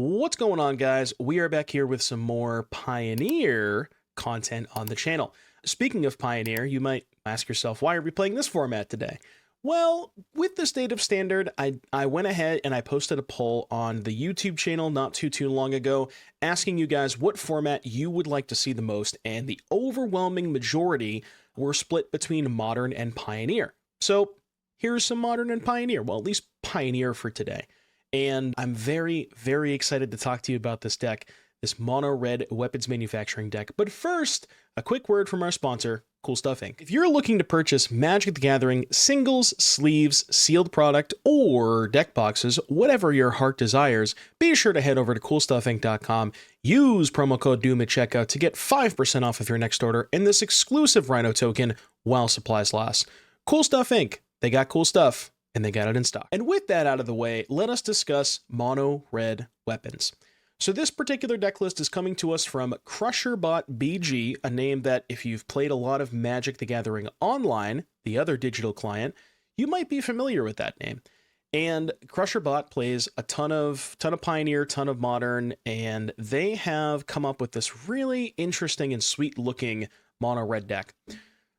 What's going on, guys? We are back here with some more Pioneer content on the channel. Speaking of Pioneer, you might ask yourself, why are we playing this format today? Well, with the State of Standard, I went ahead and I posted a poll on the YouTube channel not too long ago, asking you guys what format you would like to see the most, and the overwhelming majority were split between Modern and Pioneer. So here's some Modern and Pioneer, well, at least Pioneer for today. And I'm very excited to talk to you about this deck, this mono red weapons manufacturing deck. But first, a quick word from our sponsor, Cool Stuff Inc. If you're looking to purchase Magic the Gathering singles, sleeves, sealed product, or deck boxes, whatever your heart desires, be sure to head over to CoolStuffInc.com. Use promo code DOOM at checkout to get 5% off of your next order and this exclusive Rhino token while supplies last. Cool Stuff Inc. They got cool stuff, and they got it in stock. And with that out of the way, let us discuss mono red weapons. So this particular deck list is coming to us from CrusherBot BG, a name that if you've played a lot of Magic the Gathering Online, the other digital client, you might be familiar with that name. And CrusherBot plays a ton of Pioneer, ton of Modern, and they have come up with this really interesting and sweet looking mono red deck.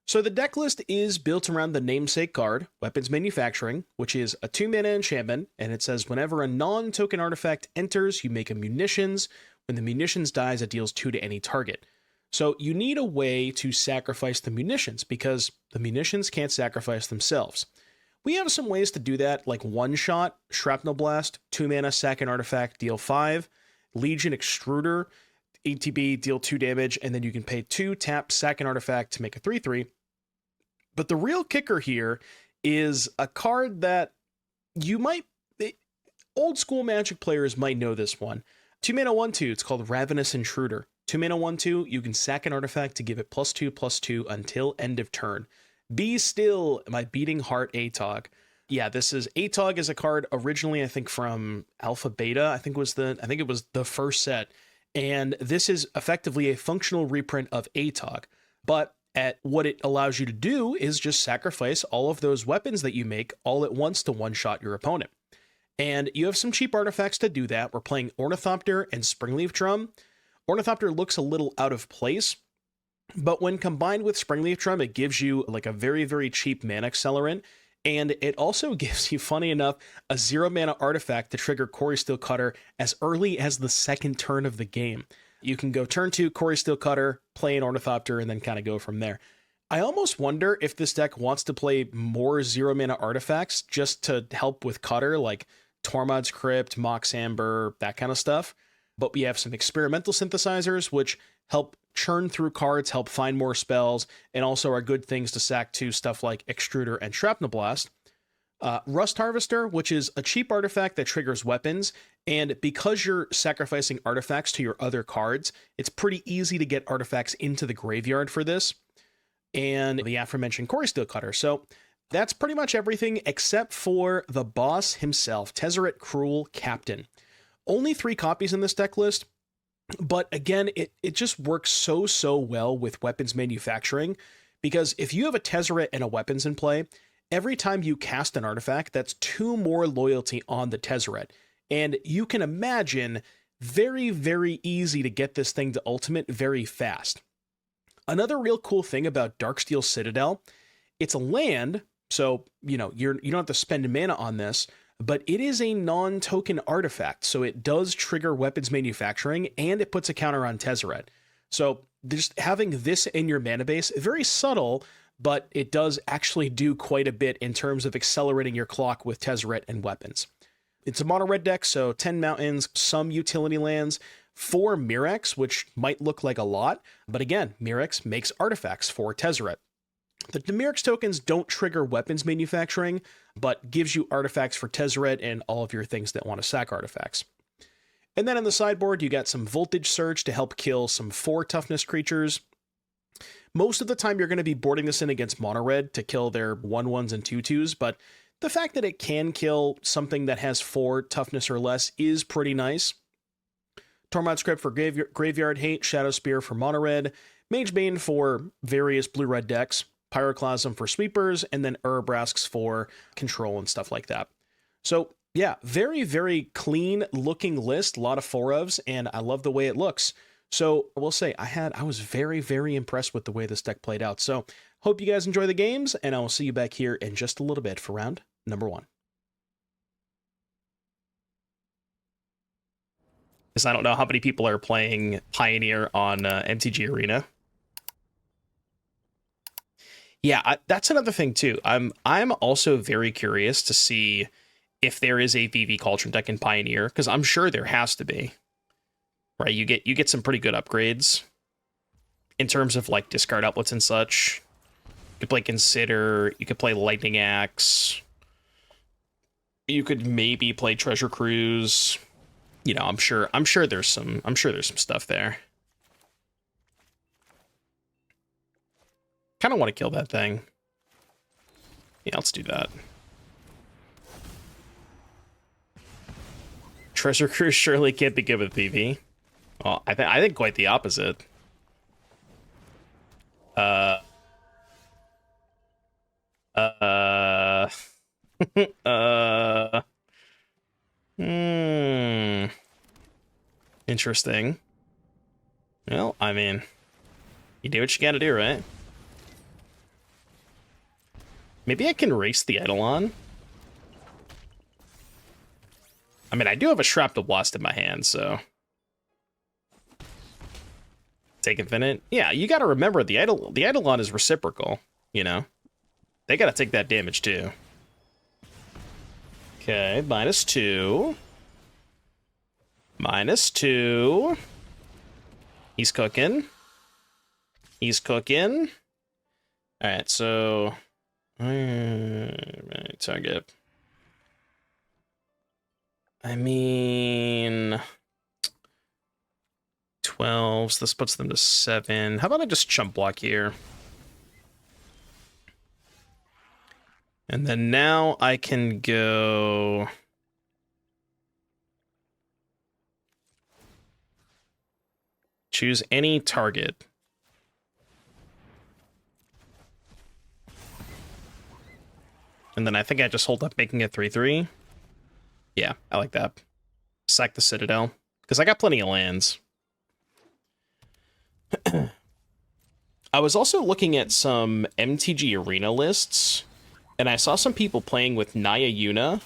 So the deck list is built around the namesake card, Weapons Manufacturing, which is a 2-mana enchantment, and it says whenever a non-token artifact enters, you make a munitions. When the munitions dies, it deals 2 to any target. So you need a way to sacrifice the munitions, because the munitions can't sacrifice themselves. We have some ways to do that, like one-shot, Shrapnel Blast, 2-mana, sack an artifact, deal 5, Legion Extruder, ETB, deal 2 damage, and then you can pay 2, tap, sack an artifact to make a 3/3. But the real kicker here is a card that old school Magic players might know this one. 2-mana 1/2, it's called Ravenous Intruder. 2-mana 1/2, you can sack an artifact to give it +2/+2 until end of turn. Be Still, my Beating Heart Atog. Yeah, Atog is a card originally, I think, from Alpha Beta. I think it was the first set. And this is effectively a functional reprint of Atog. But what it allows you to do is just sacrifice all of those weapons that you make all at once to one-shot your opponent. And you have some cheap artifacts to do that. We're playing Ornithopter and Springleaf Drum. Ornithopter looks a little out of place, but when combined with Springleaf Drum, it gives you like a very cheap mana accelerant. And it also gives you, funny enough, a 0-mana artifact to trigger Cori-Steel Cutter as early as the second turn of the game. You can go turn 2, Cori-Steel Cutter, play an Ornithopter, and then kind of go from there. I almost wonder if this deck wants to play more 0-mana artifacts just to help with Cutter, like Tormod's Crypt, Mox Amber, that kind of stuff. But we have some experimental synthesizers, which help churn through cards, help find more spells, and also are good things to sack to stuff like Extruder and Shrapnel Blast. Rust Harvester, which is a cheap artifact that triggers weapons, and because you're sacrificing artifacts to your other cards, it's pretty easy to get artifacts into the graveyard for this, and the aforementioned Cori-Steel Cutter. So that's pretty much everything except for the boss himself, Tezzeret Cruel Captain. Only 3 copies in this deck list, but again, it just works so well with weapons manufacturing, because if you have a Tezzeret and a weapons in play, every time you cast an artifact, that's 2 more loyalty on the Tezzeret. And you can imagine very easy to get this thing to ultimate very fast. Another real cool thing about Darksteel Citadel, it's a land, so you don't have to spend mana on this, but it is a non-token artifact, so it does trigger weapons manufacturing, and it puts a counter on Tezzeret. So just having this in your mana base, very subtle, but it does actually do quite a bit in terms of accelerating your clock with Tezzeret and weapons. It's a mono red deck, so 10 mountains, some utility lands, 4 Mirrex, which might look like a lot, but again, Mirrex makes artifacts for Tezzeret. The Mirrex tokens don't trigger weapons manufacturing, but gives you artifacts for Tezzeret and all of your things that want to sack artifacts. And then on the sideboard, you got some Voltage Surge to help kill some 4 toughness creatures. Most of the time, you're going to be boarding this in against mono red to kill their 1/1s and 2/2s, but the fact that it can kill something that has 4 toughness or less is pretty nice. Tormod's Crypt for Graveyard Hate, Shadowspear for mono red, Magebane for various blue-red decks, Pyroclasm for sweepers, and then Urabrasks for control and stuff like that. So Yeah, very, very clean looking list, a lot of 4-ofs, and I love the way it looks. So I will say I was very, very impressed with the way this deck played out. So hope you guys enjoy the games, and I will see you back here in just a little bit for round number 1. Because I don't know how many people are playing Pioneer on MTG Arena. Yeah, that's another thing too. I'm also very curious to see if there is a VV Cauldron deck in Pioneer, because I'm sure there has to be. Right, you get some pretty good upgrades in terms of like discard outlets and such. You could play Consider, you could play Lightning Axe, you could maybe play Treasure Cruise. You know, I'm sure there's some stuff there. Kind of want to kill that thing. Yeah, let's do that. Treasure Cruise surely can't be good with PV. Well, I think quite the opposite. Interesting. Well, I mean, you do what you gotta do, right? Maybe I can race the Eidolon. I mean, I do have a Shrapnel Blast in my hand, so... Take Infinite? Yeah, you gotta remember, the Eidolon is reciprocal, you know? They gotta take that damage, too. Okay, -2. -2. He's cooking. He's cooking. Alright, so... target. I mean... 12s, this puts them to 7. How about I just chump block here? And then now I can go... choose any target. And then I think I just hold up making it 3/3. Yeah, I like that. Sack the Citadel. Because I got plenty of lands. I was also looking at some MTG Arena lists, and I saw some people playing with Naya Yuna,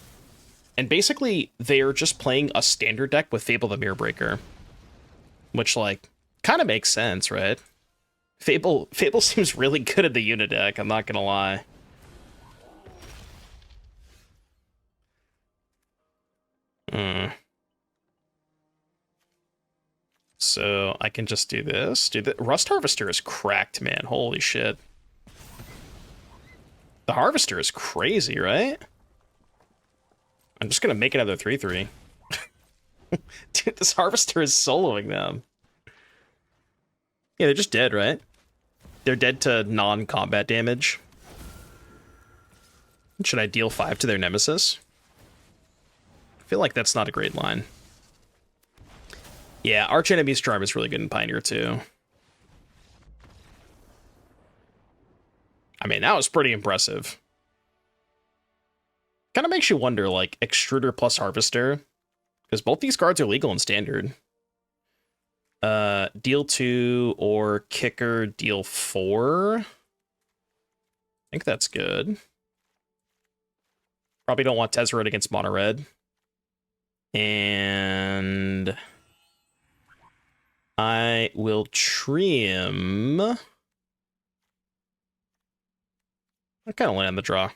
and basically they're just playing a standard deck with Fable the Mirrorbreaker, which, like, kind of makes sense, right? Fable seems really good at the Yuna deck, I'm not gonna lie. So I can just do this. Dude, the Rust Harvester is cracked, man. Holy shit. The Harvester is crazy, right? I'm just gonna make another 3/3. Dude, this Harvester is soloing them. Yeah, they're just dead, right? They're dead to non-combat damage. Should I deal 5 to their Nemesis? I feel like that's not a great line. Yeah, Arch Enemy's Charm is really good in Pioneer, too. I mean, that was pretty impressive. Kind of makes you wonder, like, Extruder plus Harvester. Because both these cards are legal in Standard. Deal 2 or Kicker deal 4. I think that's good. Probably don't want Tezzeret against Mono Red. And... I will trim... I kind of land the draw.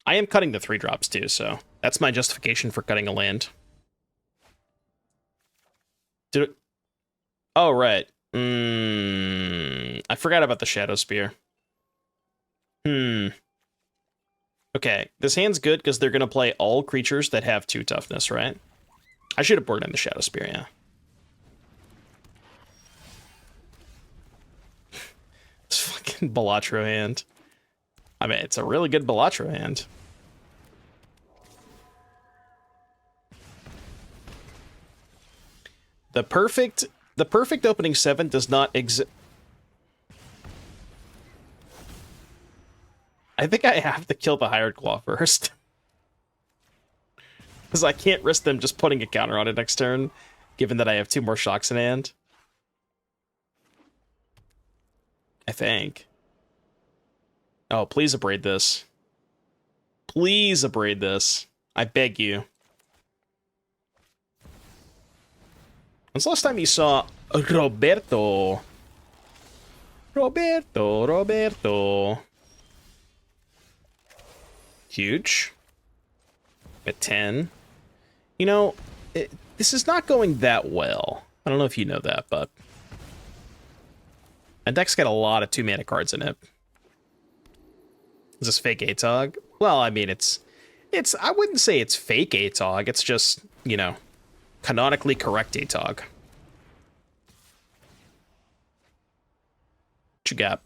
I am cutting the 3-drops too, so that's my justification for cutting a land. Did it... Oh, right. I forgot about the Shadowspear. Okay, this hand's good because they're going to play all creatures that have 2 toughness, right? I should have boarded in the Shadowspear, yeah. This fucking Balatro hand. I mean, it's a really good Balatro hand. The perfect opening 7 does not exist. I think I have to kill the Hired Claw first. Because I can't risk them just putting a counter on it next turn, given that I have 2 more shocks in hand. I think. Oh, please abrade this. Please abrade this. I beg you. When's the last time you saw Roberto? Roberto. Huge. At 10. You know, this is not going that well. I don't know if you know that, but... my deck's got a lot of 2-mana cards in it. Is this fake ATOG? Well, I mean, it's... I wouldn't say it's fake ATOG. It's just, you know, canonically correct ATOG. What you got?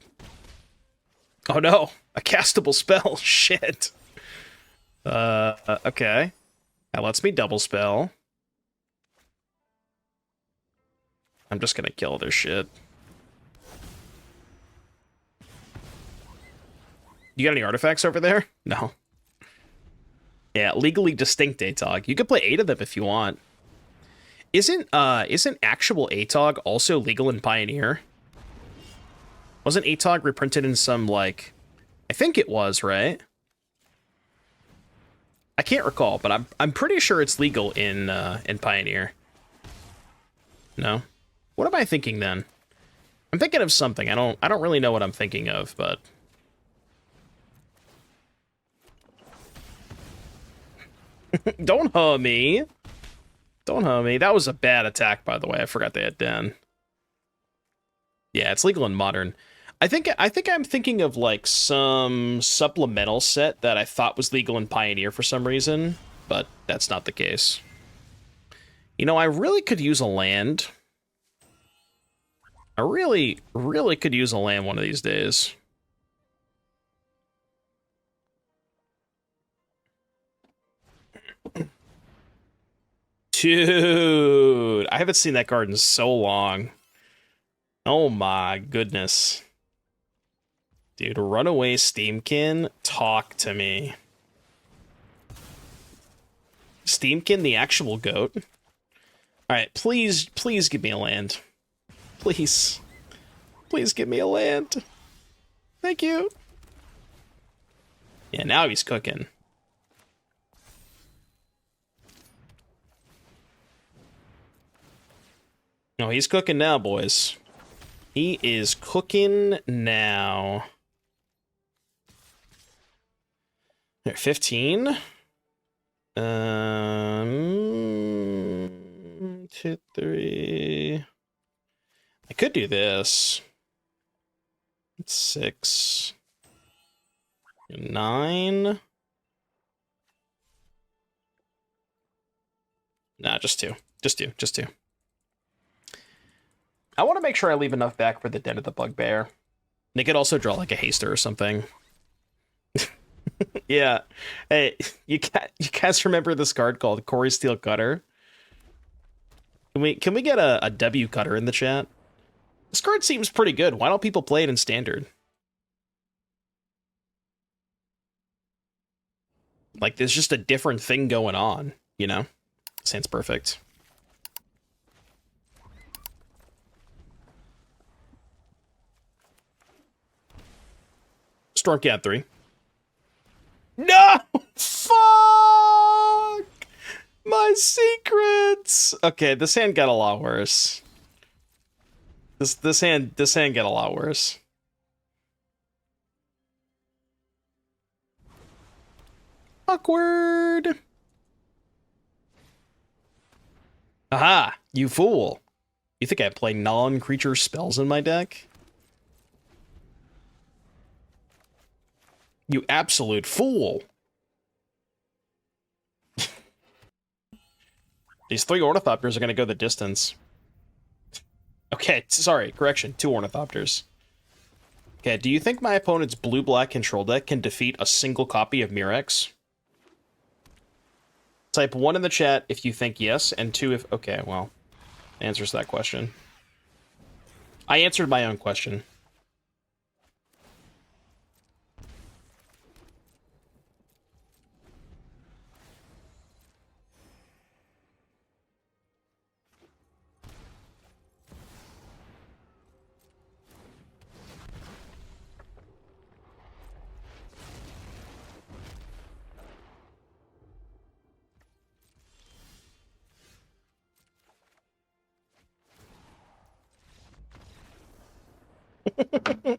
Oh no! A castable spell! Shit! Okay. That lets me double spell. I'm just gonna kill their shit. You got any artifacts over there? No. Yeah, legally distinct ATOG. You could play 8 of them if you want. Isn't actual ATOG also legal in Pioneer? Wasn't ATOG reprinted in some, like... I think it was, right? I can't recall, but I'm pretty sure it's legal in Pioneer. No? What am I thinking then? I'm thinking of something. I don't really know what I'm thinking of, but... Don't huh me. Don't huh me. That was a bad attack, by the way. I forgot they had Den. Yeah, it's legal in Modern. I think I'm thinking of like some supplemental set that I thought was legal in Pioneer for some reason, but that's not the case. You know, I really could use a land. I really could use a land one of these days. Dude, I haven't seen that card in so long. Oh my goodness. Dude, Runaway Steamkin, talk to me. Steamkin, the actual goat. Alright, please give me a land. Please. Please give me a land. Thank you. Yeah, now he's cooking. No, he's cooking now, boys. He is cooking now. 15. 2, 3. I could do this. 6. 9. Nah, just 2. Just 2. I want to make sure I leave enough back for the Den of the Bugbear. They could also draw like a haster or something. Yeah. Hey, you guys remember this card called Cori-Steel Cutter? Can we get a W Cutter in the chat? This card seems pretty good. Why don't people play it in Standard? Like, there's just a different thing going on, you know? Sounds perfect. Stormcat 3. No! Fuck! My secrets! Okay, this hand got a lot worse. This hand got a lot worse. Awkward! Aha! You fool! You think I play non-creature spells in my deck? You absolute fool! These 3 Ornithopters are gonna go the distance. Okay, sorry, correction, 2 Ornithopters. Okay, do you think my opponent's blue-black control deck can defeat a single copy of Mirrex? Type 1 in the chat if you think yes, and 2 if... Okay, well, answers that question. I answered my own question.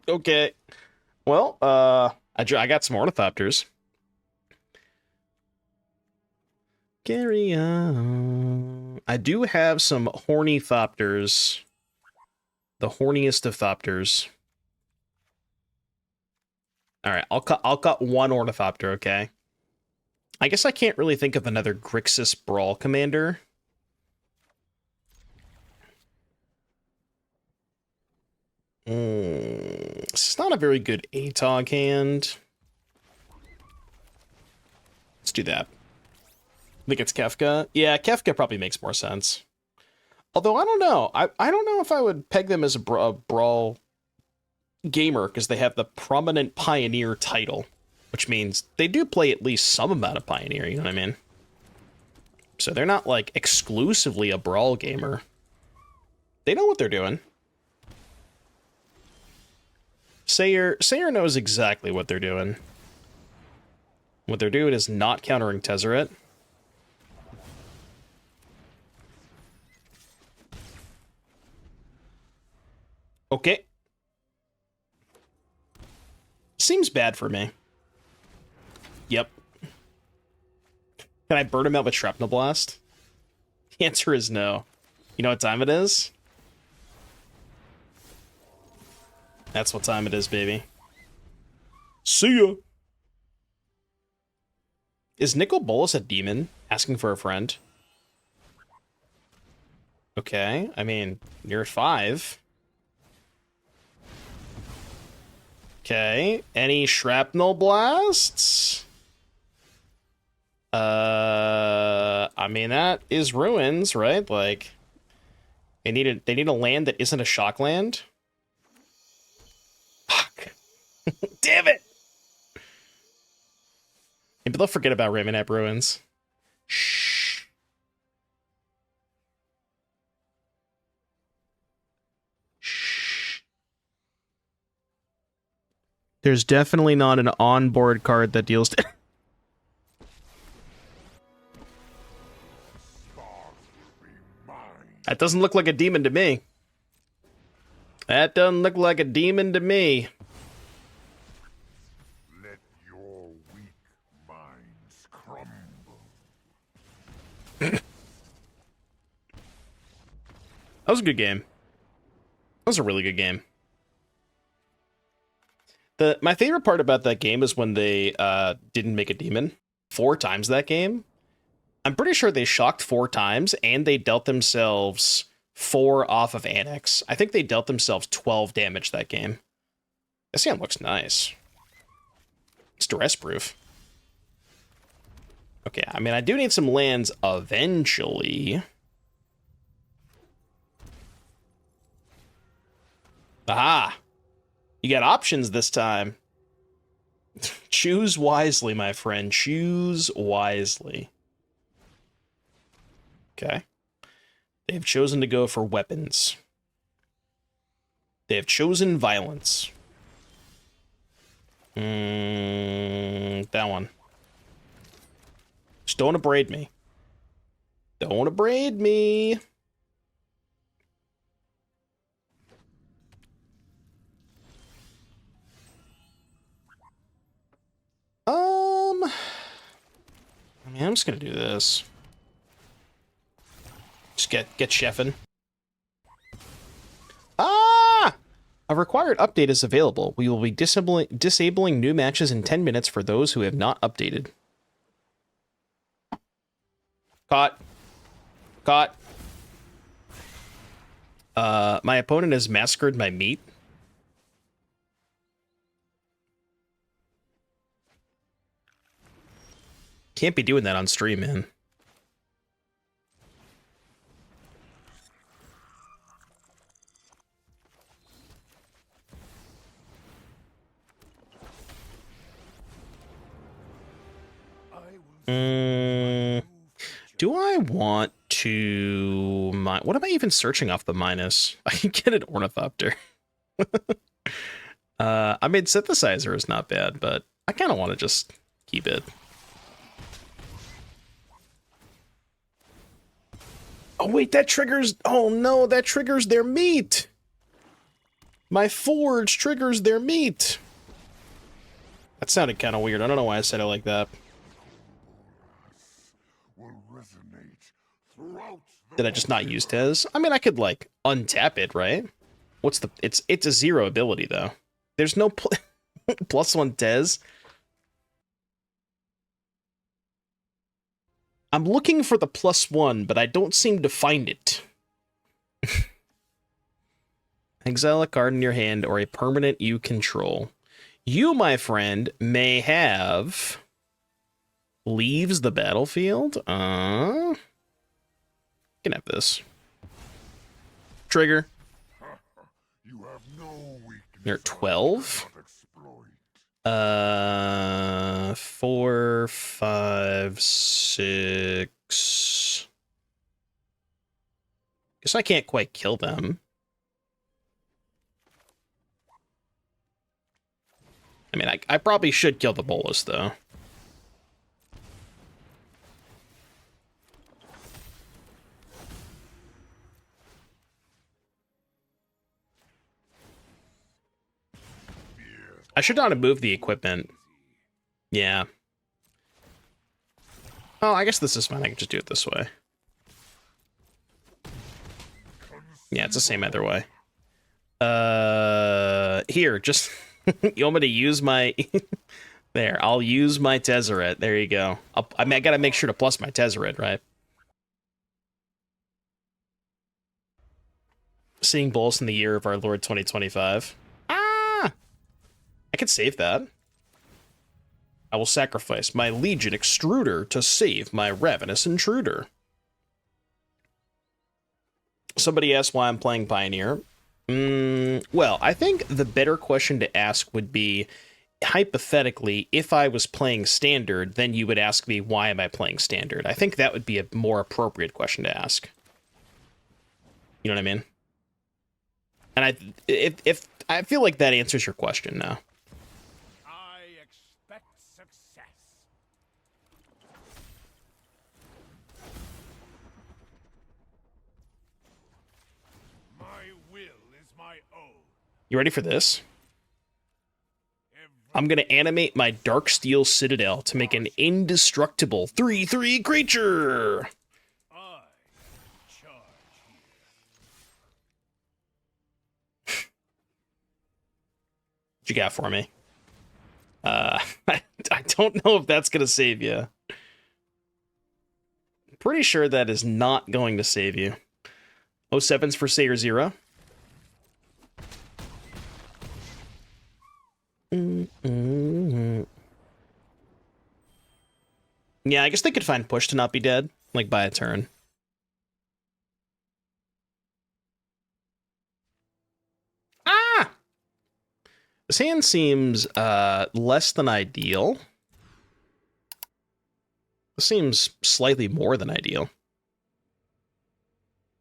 Okay. Well, I got some Ornithopters. Carry on. I do have some Hornithopters. The horniest of Thopters. Alright, I'll cut one Ornithopter, okay? I guess I can't really think of another Grixis Brawl commander. This is not a very good ATOG hand. Let's do that. I think it's Kefka. Yeah, Kefka probably makes more sense. Although, I don't know. I don't know if I would peg them as a Brawl gamer, because they have the Prominent Pioneer title, which means they do play at least some amount of Pioneer, you know what I mean? So they're not, like, exclusively a Brawl gamer. They know what they're doing. Sayer knows exactly what they're doing. What they're doing is not countering Tezzeret. Okay. Seems bad for me. Yep. Can I burn him out with Shrapnel Blast? The answer is no. You know what time it is? That's what time it is, baby. See ya! Is Nicol Bolas a demon? Asking for a friend? Okay, I mean, you're at 5. Okay, any Shrapnel Blasts? I mean, that is Ruins, right? Like, they need a land that isn't a shock land. Fuck. Damn it! Maybe they'll forget about Ramunap Ruins. Shh. Shh. There's definitely not an onboard card that deals... That doesn't look like a demon to me. That doesn't look like a demon to me. Let your weak minds crumble. That was a good game. That was a really good game. My favorite part about that game is when they didn't make a demon 4 times that game. I'm pretty sure they shocked 4 times, and they dealt themselves 4 off of Annex. I think they dealt themselves 12 damage that game. This game looks nice. It's duress-proof. Okay, I mean, I do need some lands eventually. Aha! You got options this time. Choose wisely, my friend. Choose wisely. Okay. They've chosen to go for weapons. They have chosen violence. That one. Just don't abrade me. Don't abrade me. I mean, I'm just gonna do this. Just get chefing. Ah! A required update is available. We will be disabling new matches in 10 minutes for those who have not updated. Caught. Caught. My opponent has massacred my meat. Can't be doing that on stream, man. Do I want to... What am I even searching off the minus? I can get an Ornithopter. I mean, Synthesizer is not bad, but I kind of want to just keep it. Oh, wait, that triggers... Oh, no, that triggers their meat! My forge triggers their meat. That sounded kind of weird. I don't know why I said it like that. Did I just not use Tez? I mean, I could, like, untap it, right? What's the... It's a 0 ability, though. There's no +1 Tez. I'm looking for the +1, but I don't seem to find it. Exile a card in your hand or a permanent you control. You, my friend, may have... Leaves the battlefield? You can have this. Trigger. You're 12? 4, 5, 6... Guess I can't quite kill them. I mean, I probably should kill the Bolas, though. I should not have moved the equipment. Yeah. Oh, I guess this is fine. I can just do it this way. Yeah, it's the same either way. Here, just... You want me to use my... There, I'll use my Tezzeret. There you go. I gotta make sure to plus my Tezzeret, right? Seeing Bolas in the year of our Lord 2025. Ah! I could save that. I will sacrifice my Legion Extruder to save my Ravenous Intruder. Somebody asked why I'm playing Pioneer. Well, I think the better question to ask would be, hypothetically, if I was playing Standard, then you would ask me, why am I playing Standard? I think that would be a more appropriate question to ask. You know what I mean? And if I feel like that answers your question now. I expect success. My will is my own. You ready for this? I'm going to animate my Darksteel Citadel to make an indestructible 3/3 creature. I charge What you got for me? I don't know if that's going to save you. Pretty sure that is not going to save you. 07's for Sayer 0. Yeah, I guess they could find push to not be dead, like by a turn. Ah! This hand seems less than ideal. This seems slightly more than ideal.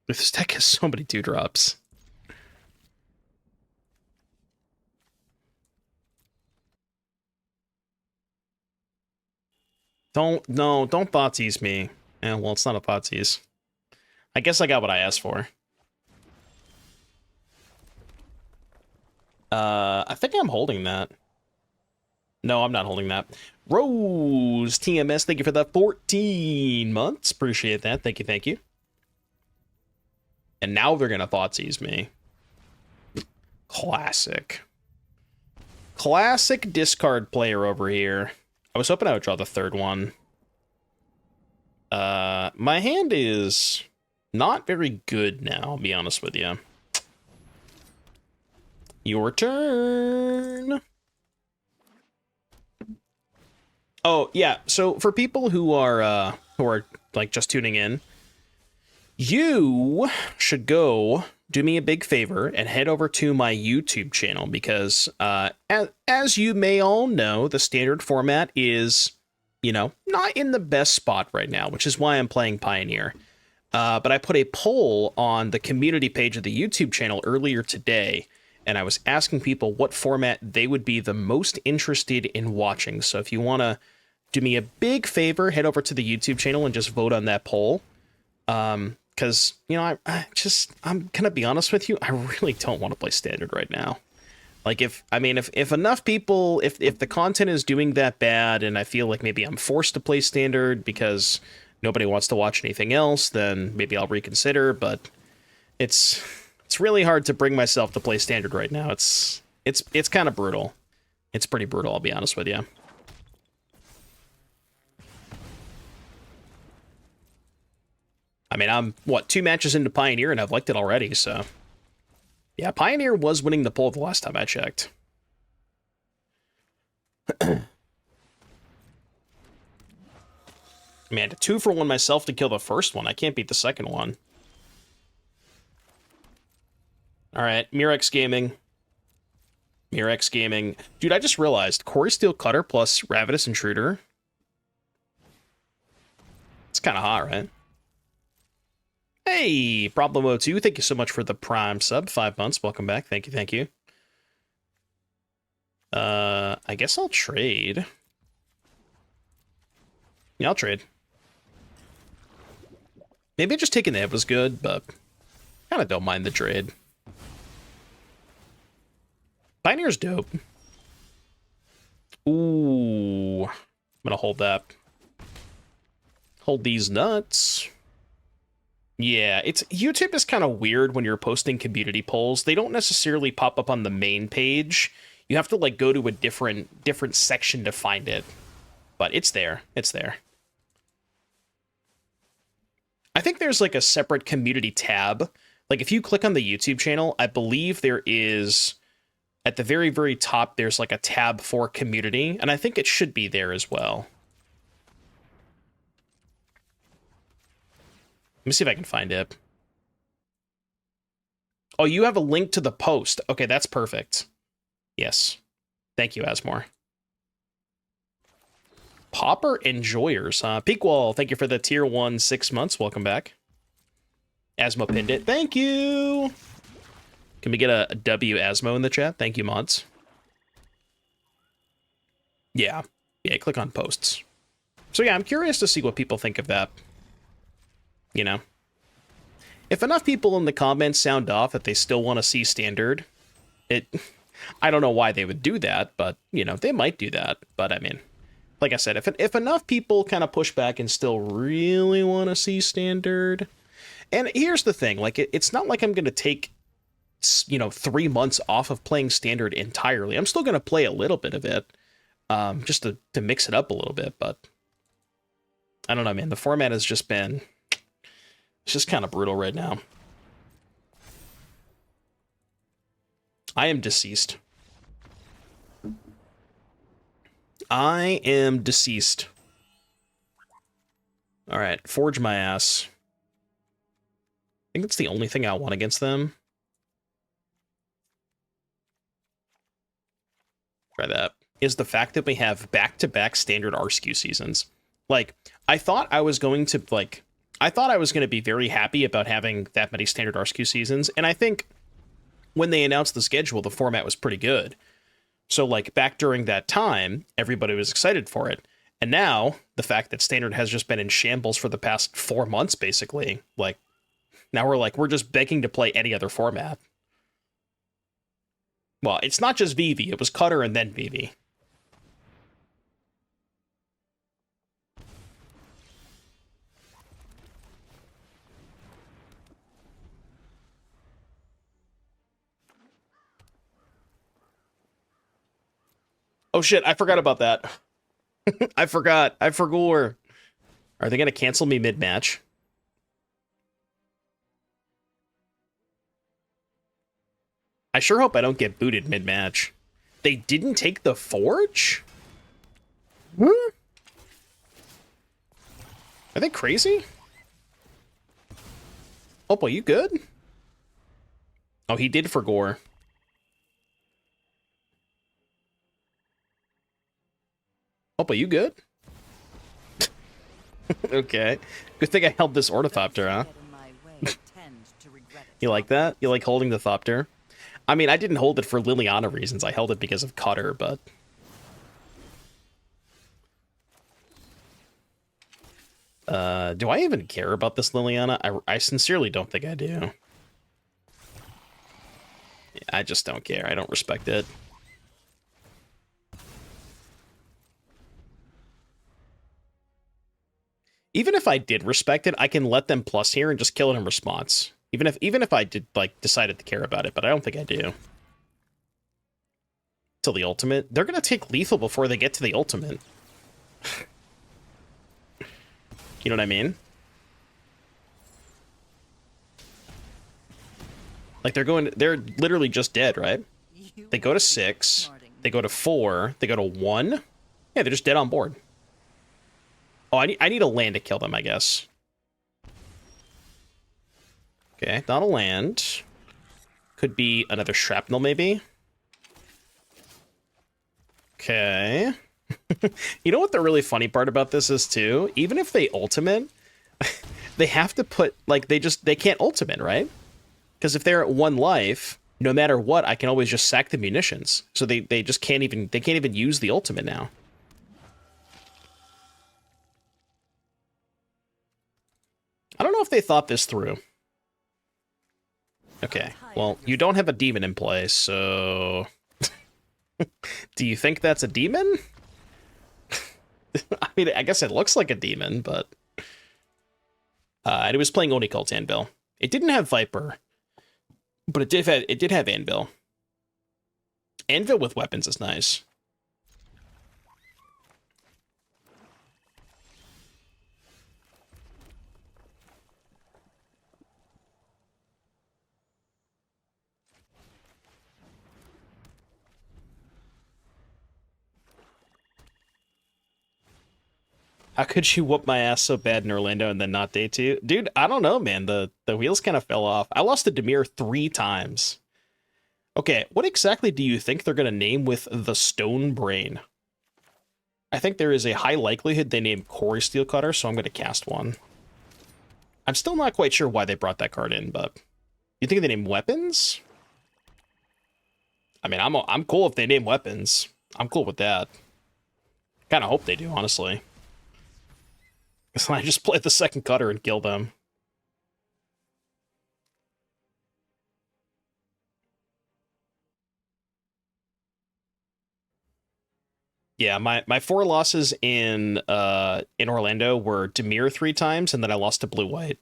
This deck has so many 2-drops. Don't Thoughtseize me. Yeah, well, it's not a Thoughtseize. I guess I got what I asked for. I think I'm holding that. No, I'm not holding that. Rose TMS, thank you for the 14 months. Appreciate that. Thank you, thank you. And now they're gonna Thoughtseize me. Classic. Classic discard player over here. I was hoping I would draw the third one. My hand is not very good now, I'll be honest with you. Your turn. Oh, yeah. So for people who are like just tuning in, you should go do me a big favor and head over to my YouTube channel because as you may all know, the standard format is, you know, not in the best spot right now, which is why I'm playing Pioneer. But I put a poll on the community page of the YouTube channel earlier today, and I was asking people what format they would be the most interested in watching. So if you want to do me a big favor, head over to the YouTube channel and just vote on that poll. Because, you know, I'm gonna be honest with you, I really don't want to play Standard right now. Like, if enough people, if the content is doing that bad, and I feel like maybe I'm forced to play Standard because nobody wants to watch anything else, then maybe I'll reconsider, but it's really hard to bring myself to play Standard right now. It's kind of brutal. It's pretty brutal, I'll be honest with you. I mean, I'm, 2 matches into Pioneer, and I've liked it already, so... Yeah, Pioneer was winning the poll the last time I checked. Man, 2 for 1 myself to kill the first one. I can't beat the second one. Alright, Mirrex Gaming. Mirrex Gaming. Dude, I just realized, Cori-Steel Cutter plus Ravenous Intruder. It's kind of hot, right? Hey, Problemo2, thank you so much for the Prime sub. 5 months, welcome back. Thank you, thank you. I guess I'll trade. Yeah, I'll trade. Maybe just taking the hit was good, but kind of don't mind the trade. Pioneer's dope. Ooh, I'm gonna hold that. Hold these nuts. Yeah, YouTube is kind of weird when you're posting community polls. They don't necessarily pop up on the main page. You have to like go to a different section to find it. But it's there. It's there. I think there's like a separate community tab. Like if you click on the YouTube channel, I believe there is at the very, very top, there's like a tab for community, and I think it should be there as well. Let me see if I can find it. Oh, you have a link to the post. Okay, that's perfect. Yes. Thank you, Asmore. Pauper Enjoyers, huh? Peakwall, thank you for the tier 1 6 months. Welcome back. Asmo pinned it. Thank you. Can we get a W Asmo in the chat? Thank you, mods. Yeah. Yeah, click on posts. So yeah, I'm curious to see what people think of that. You know, if enough people in the comments sound off that they still want to see Standard, I don't know why they would do that, but, you know, they might do that. But, I mean, like I said, if enough people kind of push back and still really want to see Standard, and here's the thing, like, it's not like I'm going to take, you know, 3 months off of playing Standard entirely. I'm still going to play a little bit of it, just to mix it up a little bit, but I don't know, man. The format has just been... It's just kind of brutal right now. I am deceased. I am deceased. All right, forge my ass. I think that's the only thing I want against them. Try that. Is the fact that we have back-to-back Standard RSQ seasons. Like, I thought I was going to, like... I thought I was going to be very happy about having that many Standard RSQ seasons, and I think when they announced the schedule, the format was pretty good. So, like, back during that time, everybody was excited for it. And now, the fact that Standard has just been in shambles for the past 4 months, basically, like, now we're just begging to play any other format. Well, it's not just VV, it was Cutter and then VV. Oh shit, I forgot about that. I forgot. I forgot. Are they going to cancel me mid-match? I sure hope I don't get booted mid-match. They didn't take the Forge? Huh? Are they crazy? Oh boy, you good? Oh, he did for Gore. Oh, but you good? Okay. Good thing I held this Ornithopter, huh? You like that? You like holding the Thopter? I mean, I didn't hold it for Liliana reasons. I held it because of Cutter, but... Do I even care about this Liliana? I sincerely don't think I do. I just don't care. I don't respect it. Even if I did respect it, I can let them plus here and just kill it in response. Even if I did like decided to care about it, but I don't think I do. Till the ultimate. They're gonna take lethal before they get to the ultimate. You know what I mean? Like they're literally just dead, right? They go to 6, they go to 4, they go to 1. Yeah, they're just dead on board. Oh, I need a land to kill them, I guess. Okay, not a land. Could be another shrapnel, maybe. Okay. You know what the really funny part about this is, too? Even if they ultimate, they have to put, like, they can't ultimate, right? Because if they're at 1 life, no matter what, I can always just sack the munitions. So they just can't even use the ultimate now. I don't know if they thought this through. Okay, well, you don't have a demon in play, so... Do you think that's a demon? I mean, I guess it looks like a demon, but... it was playing Oni Cult Anvil. It didn't have Viper, but it did have Anvil. Anvil with weapons is nice. How could you whoop my ass so bad in Orlando and then not day 2? Dude, I don't know, man. The wheels kind of fell off. I lost to Dimir 3 times. Okay, what exactly do you think they're going to name with the Stone Brain? I think there is a high likelihood they name Cori-Steel Cutter, so I'm going to cast one. I'm still not quite sure why they brought that card in, but... You think they name weapons? I mean, I'm cool if they name weapons. I'm cool with that. Kind of hope they do, honestly. So I just play the second cutter and kill them. Yeah, my 4 losses in Orlando were Dimir 3 times, and then I lost to Blue-White.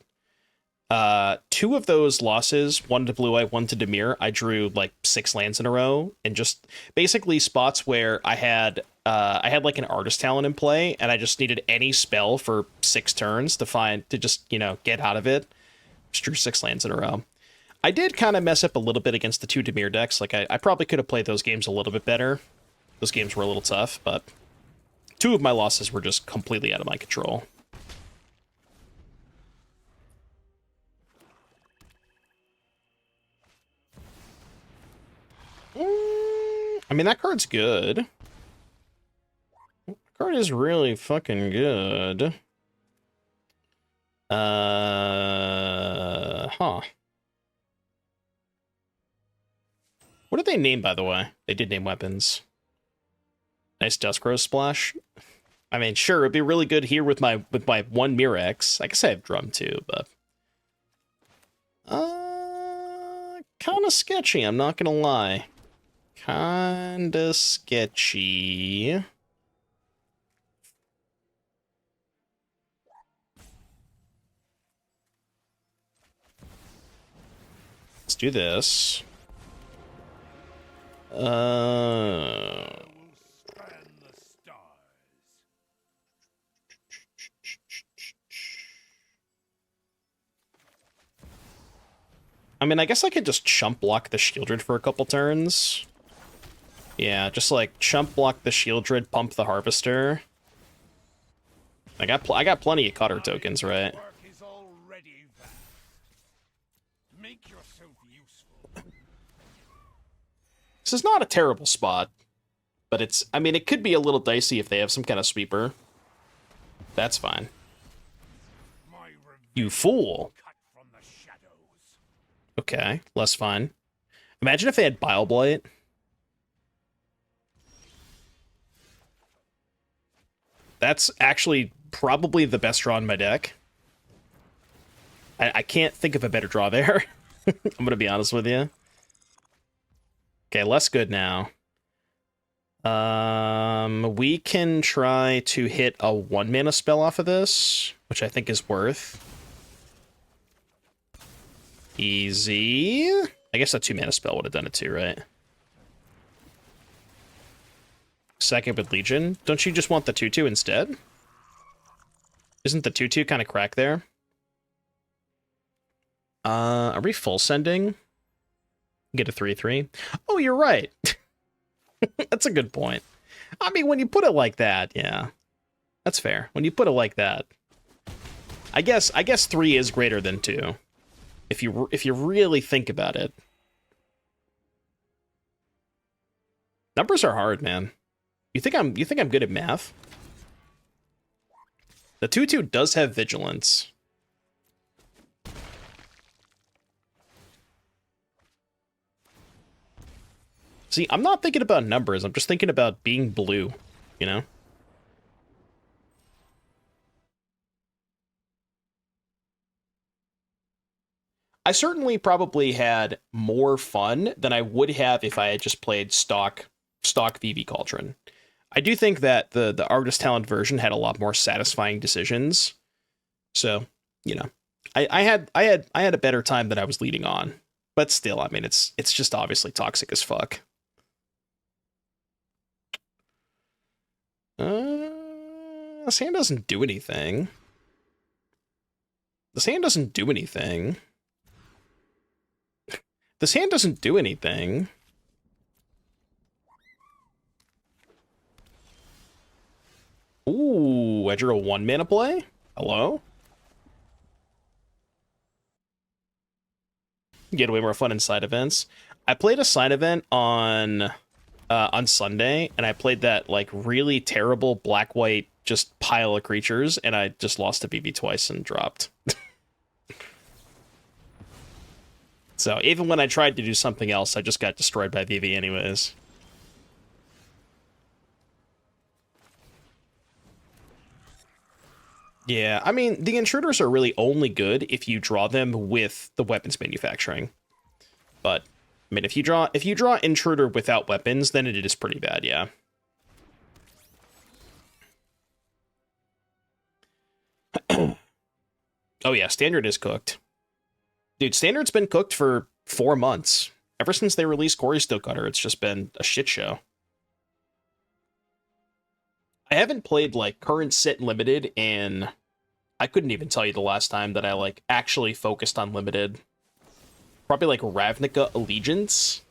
2 of those losses, 1 to Blue-White, 1 to Dimir, I drew like 6 lands in a row, and just basically spots where I had like an Artist Talent in play, and I just needed any spell for 6 turns to just, you know, get out of it. Just drew 6 lands in a row. I did kind of mess up a little bit against the 2 Dimir decks. Like, I probably could have played those games a little bit better. Those games were a little tough, but 2 of my losses were just completely out of my control. I mean, that card's good. That card is really fucking good. Huh. What did they name, by the way? They did name weapons. Nice Duskrow splash. I mean, sure, it'd be really good here with my 1 Mirrex. I guess I have Drum too, but kind of sketchy, I'm not gonna lie. Kinda sketchy. Let's do this. I mean, I guess I could just chump block the Shieldred for a couple turns. Yeah, just like chump block the Shieldred, pump the Harvester. I got plenty of Cutter tokens, right? This is not a terrible spot, but I mean, it could be a little dicey if they have some kind of sweeper. That's fine. You fool. Okay, less fine. Imagine if they had Bile Blight. That's actually probably the best draw in my deck. I can't think of a better draw there. I'm going to be honest with you. Okay, less good now. We can try to hit a 1-mana spell off of this, which I think is worth. Easy. I guess a 2-mana spell would have done it too, right? Second with Legion. Don't you just want the 2/2 instead? Isn't the 2/2 kind of crack there? Are we full sending? Get a 3/3. Oh, you're right. That's a good point. I mean, when you put it like that, yeah. That's fair. When you put it like that. I guess 3 is greater than 2. If you really think about it. Numbers are hard, man. You think I'm good at math? The 2/2 does have vigilance. See, I'm not thinking about numbers. I'm just thinking about being blue, you know? I certainly probably had more fun than I would have if I had just played stock VV Cauldron. I do think that the Artist Talent version had a lot more satisfying decisions. So, you know, I had a better time than I was leading on. But still, I mean, it's just obviously toxic as fuck. This hand doesn't do anything. This hand doesn't do anything. This hand doesn't do anything. Ooh, I drew a 1-mana play? Hello? You get way more fun in side events. I played a side event on Sunday, and I played that like really terrible black-white just pile of creatures, and I just lost to BB twice and dropped. So even when I tried to do something else, I just got destroyed by VV anyways. Yeah, I mean, the intruders are really only good if you draw them with the weapons manufacturing. But I mean, if you draw intruder without weapons, then it is pretty bad, yeah. Oh yeah, standard is cooked. Dude, standard's been cooked for 4 months. Ever since they released Cori-Steel Cutter, it's just been a shit show. I haven't played like current set limited, and I couldn't even tell you the last time that I like actually focused on limited. Probably like Ravnica Allegiance.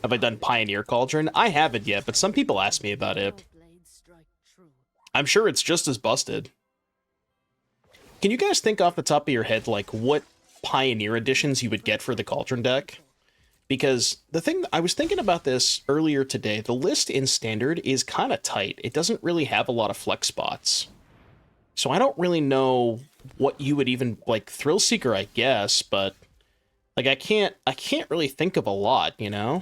Have I done Pioneer Cauldron? I haven't yet, but some people ask me about it. I'm sure it's just as busted. Can you guys think off the top of your head, like, what Pioneer editions you would get for the Cauldron deck? Because the thing, I was thinking about this earlier today, the list in Standard is kind of tight. It doesn't really have a lot of flex spots. So I don't really know what you would even, like, Thrill Seeker, I guess, but, like, I can't really think of a lot, you know?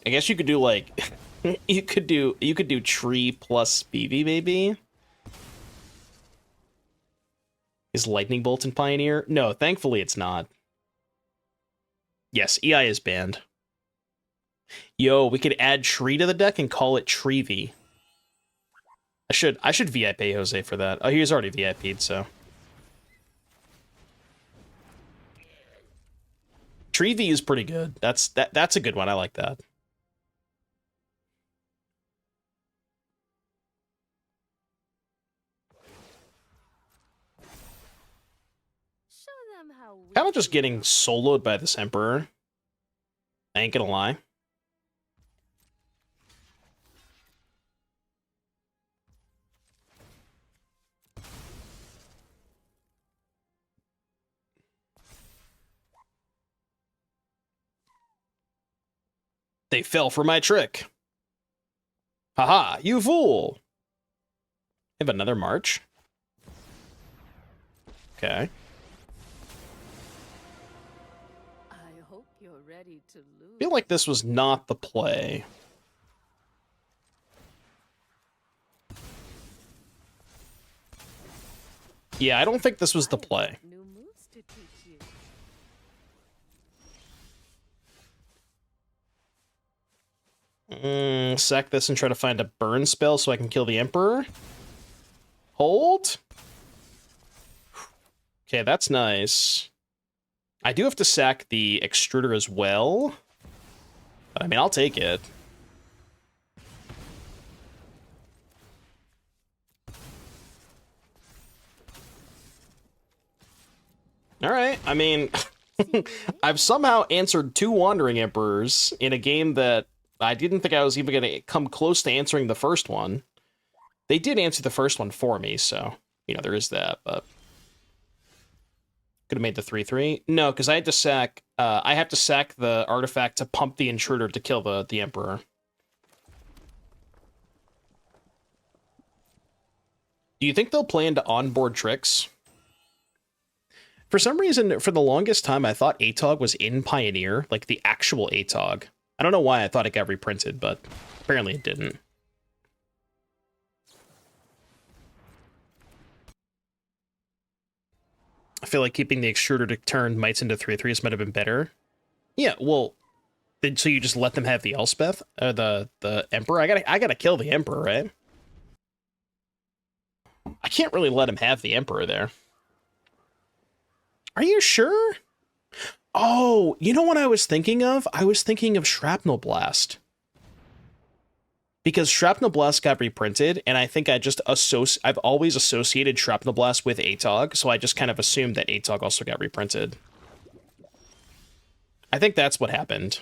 I guess you could do, like, you could do Tree plus BB, maybe? Is Lightning Bolt in Pioneer? No, thankfully it's not. Yes, EI is banned. Yo, we could add Tree to the deck and call it Treevy. I should VIP Jose for that. Oh, he was already VIP'd, so. Treevy is pretty good. That's a good one. I like that. Kind of just getting soloed by this Emperor. I ain't gonna lie. They fell for my trick. Haha, you fool! I have another march. Okay. I hope you're ready to lose. I feel like this was not the play. Yeah, I don't think this was the play. New moves to teach you. Sack this and try to find a burn spell so I can kill the Emperor. Hold. Okay, that's nice. I do have to sack the Extruder as well. But I mean, I'll take it. Alright, I mean, I've somehow answered 2 Wandering Emperors in a game that I didn't think I was even going to come close to answering the first one. They did answer the first one for me, so, you know, there is that, but... Could have made the 3/3. No, because I had to sack, I have to sack the artifact to pump the Intruder to kill the Emperor. Do you think they'll play into onboard tricks? For some reason, for the longest time, I thought ATOG was in Pioneer, like the actual ATOG. I don't know why I thought it got reprinted, but apparently it didn't. I feel like keeping the Extruder to turn mites into 3/3s might have been better. Yeah, well, then so you just let them have the Elspeth, the Emperor. I gotta kill the Emperor, right? I can't really let him have the Emperor there. Are you sure? Oh, you know what I was thinking of? I was thinking of Shrapnel Blast. Because Shrapnel Blast got reprinted, and I think I've always associated Shrapnel Blast with ATOG, so I just kind of assumed that ATOG also got reprinted. I think that's what happened.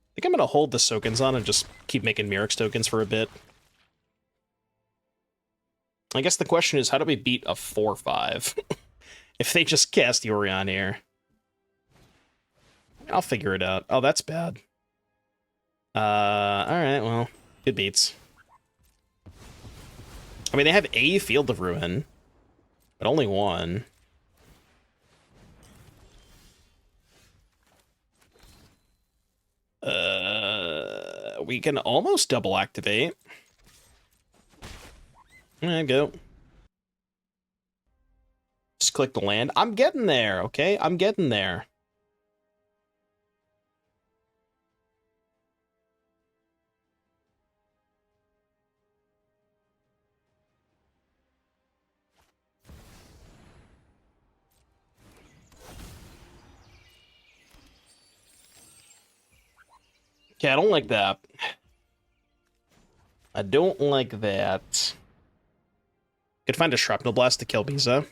I think I'm gonna hold the Sokenzan and just keep making Mirrex tokens for a bit. I guess the question is, how do we beat a 4/5 if they just cast Yuri on here? I'll figure it out. Oh, that's bad. Alright, well, good beats. I mean, they have a Field of Ruin, but only one. We can almost double activate. There you go. Just click the land. I'm getting there, okay? I'm getting there. Okay, I don't like that. I don't like that. Could find a Shrapnel Blast to kill Biza.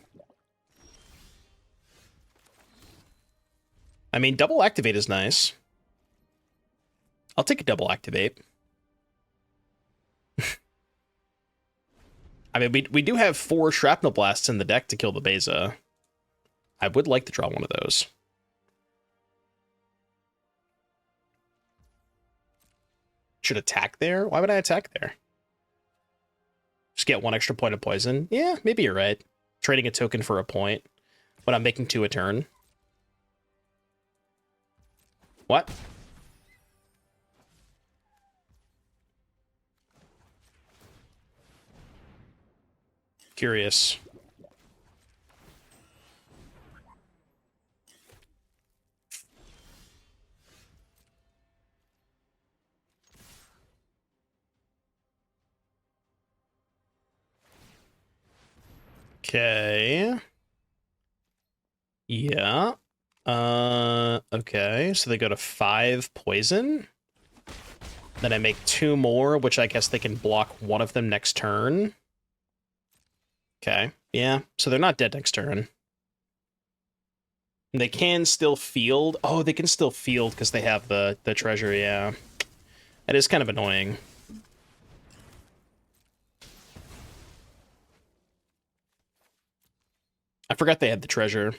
I mean, double activate is nice. I'll take a double activate. I mean, we do have 4 Shrapnel Blasts in the deck to kill the Beza. I would like to draw one of those. Should attack there? Why would I attack there? Just get 1 extra point of poison? Yeah, maybe you're right. Trading a token for a point when I'm making 2 a turn. What? Curious. Okay. Yeah. Okay, so they go to 5 poison. Then I make 2 more, which I guess they can block one of them next turn. Okay, yeah, so they're not dead next turn. They can still field. Oh, they can still field because they have the treasure, yeah. That is kind of annoying. forgot they had the treasure.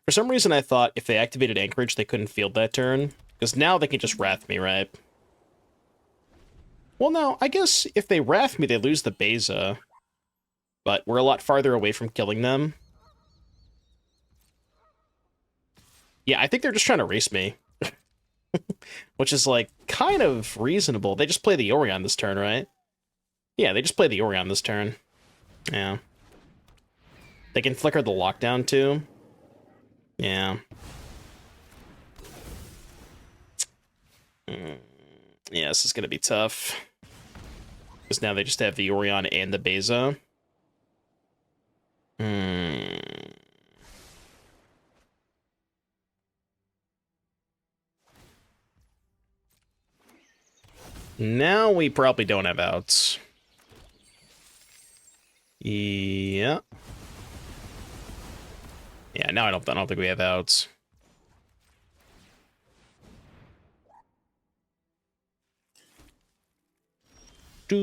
For some reason, I thought if they activated Anchorage, they couldn't field that turn. Because now they can just Wrath me, right? Well, no, I guess if they Wrath me, they lose the Beza. But we're a lot farther away from killing them. Yeah, I think they're just trying to race me. Which is, like, kind of reasonable. They just play the Orion this turn, right? Yeah, they just play the Orion this turn. Yeah. They can flicker the lockdown, too. Yeah. Yeah, this is going to be tough. Because now they just have the Orion and the Beza. Now we probably don't have outs. Yeah. Yeah, now I don't think we have outs. That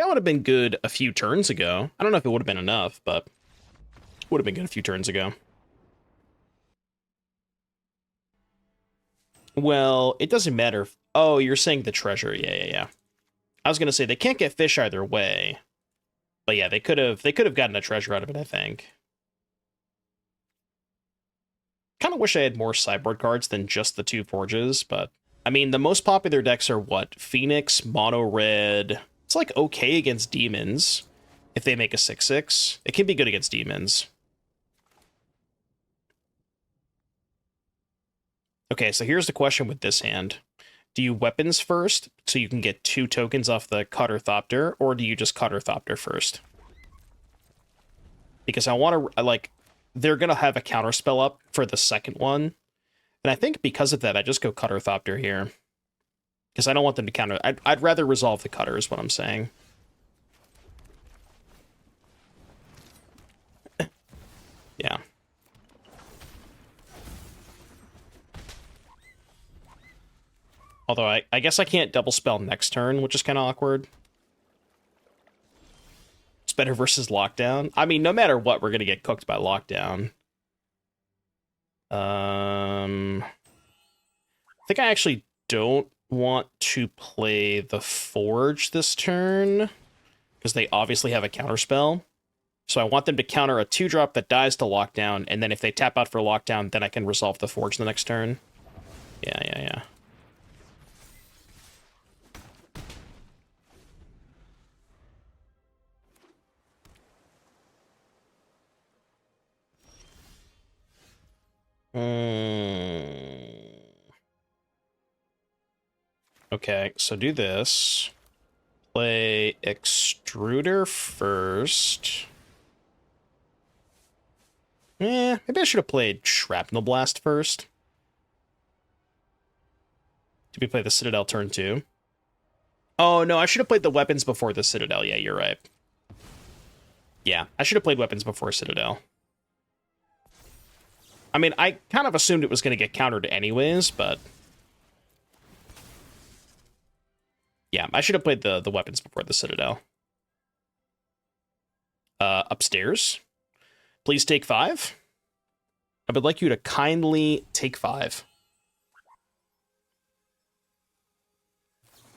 would have been good a few turns ago. I don't know if it would have been enough, but it would have been good a few turns ago. Well, it doesn't matter. Oh, you're saying the treasure. Yeah. I was going to say they can't get fish either way. But yeah, they could have gotten a treasure out of it, I think. Kind of wish I had more sideboard cards than just the 2 forges, but I mean, the most popular decks are what? Phoenix, Mono Red. It's like okay against demons if they make a 6/6. It can be good against demons. Okay, so here's the question with this hand. Do you weapons first, so you can get 2 tokens off the Ornithopter, or do you just Ornithopter first? Because I want to, like, they're going to have a counterspell up for the second one, and I think because of that, I just go Ornithopter here. Because I don't want them to counter. I'd rather resolve the Cutter, is what I'm saying. Yeah. Although I guess I can't double spell next turn, which is kind of awkward. It's better versus lockdown. I mean, no matter what, we're gonna get cooked by lockdown. I think I actually don't want to play the Forge this turn because they obviously have a counterspell. So I want them to counter a 2-drop that dies to lockdown, and then if they tap out for lockdown, then I can resolve the Forge the next turn. Yeah. Okay, so do this. Play Extruder first. Maybe I should have played Shrapnel Blast first. Did we play the Citadel turn 2? Oh, no, I should have played the weapons before the Citadel. Yeah, you're right. Yeah, I should have played weapons before Citadel. I mean, I kind of assumed it was going to get countered anyways, but... yeah, I should have played the weapons before the Citadel. Upstairs. Please take 5. I would like you to kindly take 5.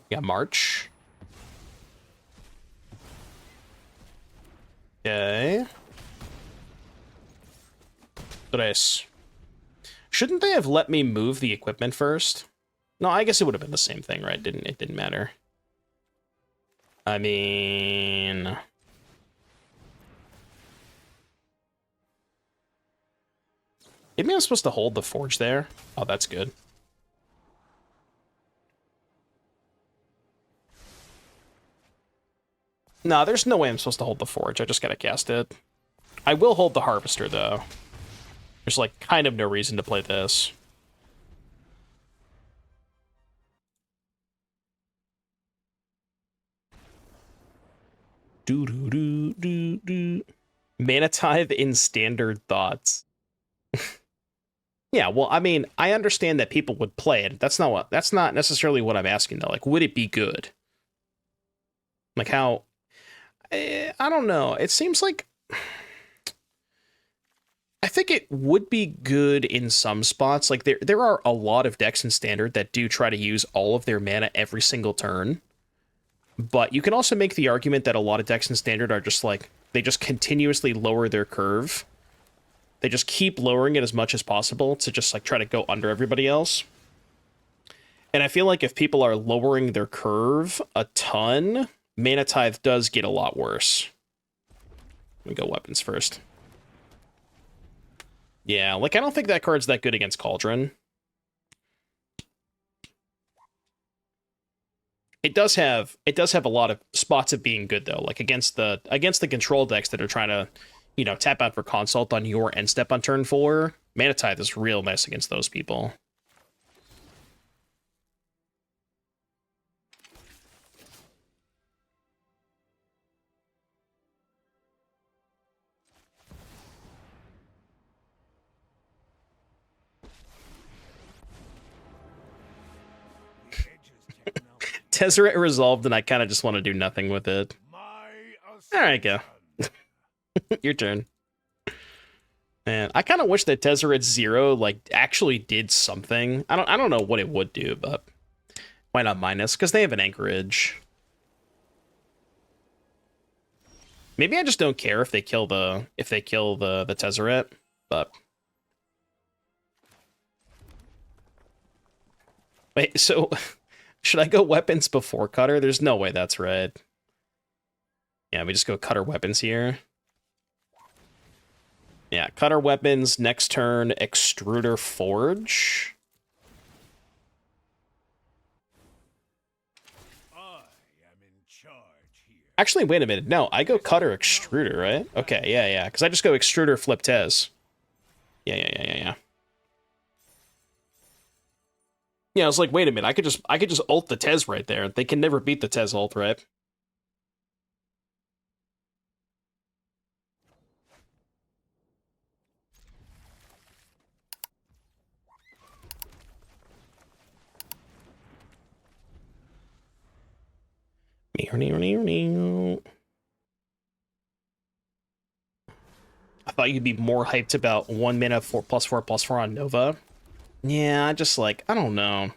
Yeah, March. Okay. Tres. Shouldn't they have let me move the equipment first? No, I guess it would have been the same thing, right? It didn't matter. I mean... maybe I'm supposed to hold the Forge there. Oh, that's good. No, there's no way I'm supposed to hold the Forge. I just gotta cast it. I will hold the Harvester, though. There's, like, kind of no reason to play this. Mana Tithe in Standard Thoughts. Yeah, well, I mean, I understand that people would play it. That's not necessarily what I'm asking, though. Like, would it be good? Like, how... I don't know. It seems like I think it would be good in some spots. Like there are a lot of decks in Standard that do try to use all of their mana every single turn. But you can also make the argument that a lot of decks in Standard are just like, they just continuously lower their curve. They just keep lowering it as much as possible to just like try to go under everybody else. And I feel like if people are lowering their curve a ton, Mana Tithe does get a lot worse. Let me go weapons first. Yeah, like I don't think that card's that good against Cauldron. It does have a lot of spots of being good though, like against the control decks that are trying to, you know, tap out for Consult on your end step on turn 4. Mana Tithe is real nice against those people. Tezzeret resolved, and I kind of just want to do nothing with it. All right, go. Your turn. Man, I kind of wish that Tezzeret 0 like actually did something. I don't know what it would do, but why not minus? Because they have an anchorage. Maybe I just don't care if they kill the Tezzeret, but wait, so should I go weapons before Cutter? There's no way that's right. Yeah, we just go Cutter weapons here. Yeah, Cutter weapons, next turn, Extruder Forge. I am in charge here. Actually, wait a minute. No, I go Cutter Extruder, right? Okay, yeah, because I just go Extruder Flip Tez. Yeah. Yeah, I was like, wait a minute, I could just ult the Tez right there. They can never beat the Tez ult, right? I thought you'd be more hyped about 1 mana 4+4/+4 on Nova. Yeah, I just like, I don't know.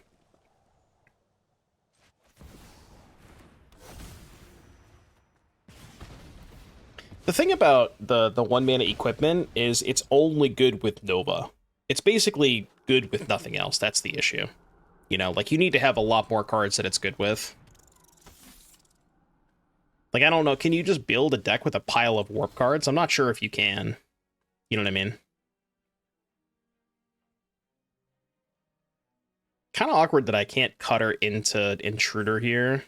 The thing about the 1 mana equipment is it's only good with Nova. It's basically good with nothing else. That's the issue. You know, like you need to have a lot more cards that it's good with. Like, I don't know, can you just build a deck with a pile of warp cards? I'm not sure if you can. You know what I mean? Kind of awkward that I can't Cutter into Intruder here.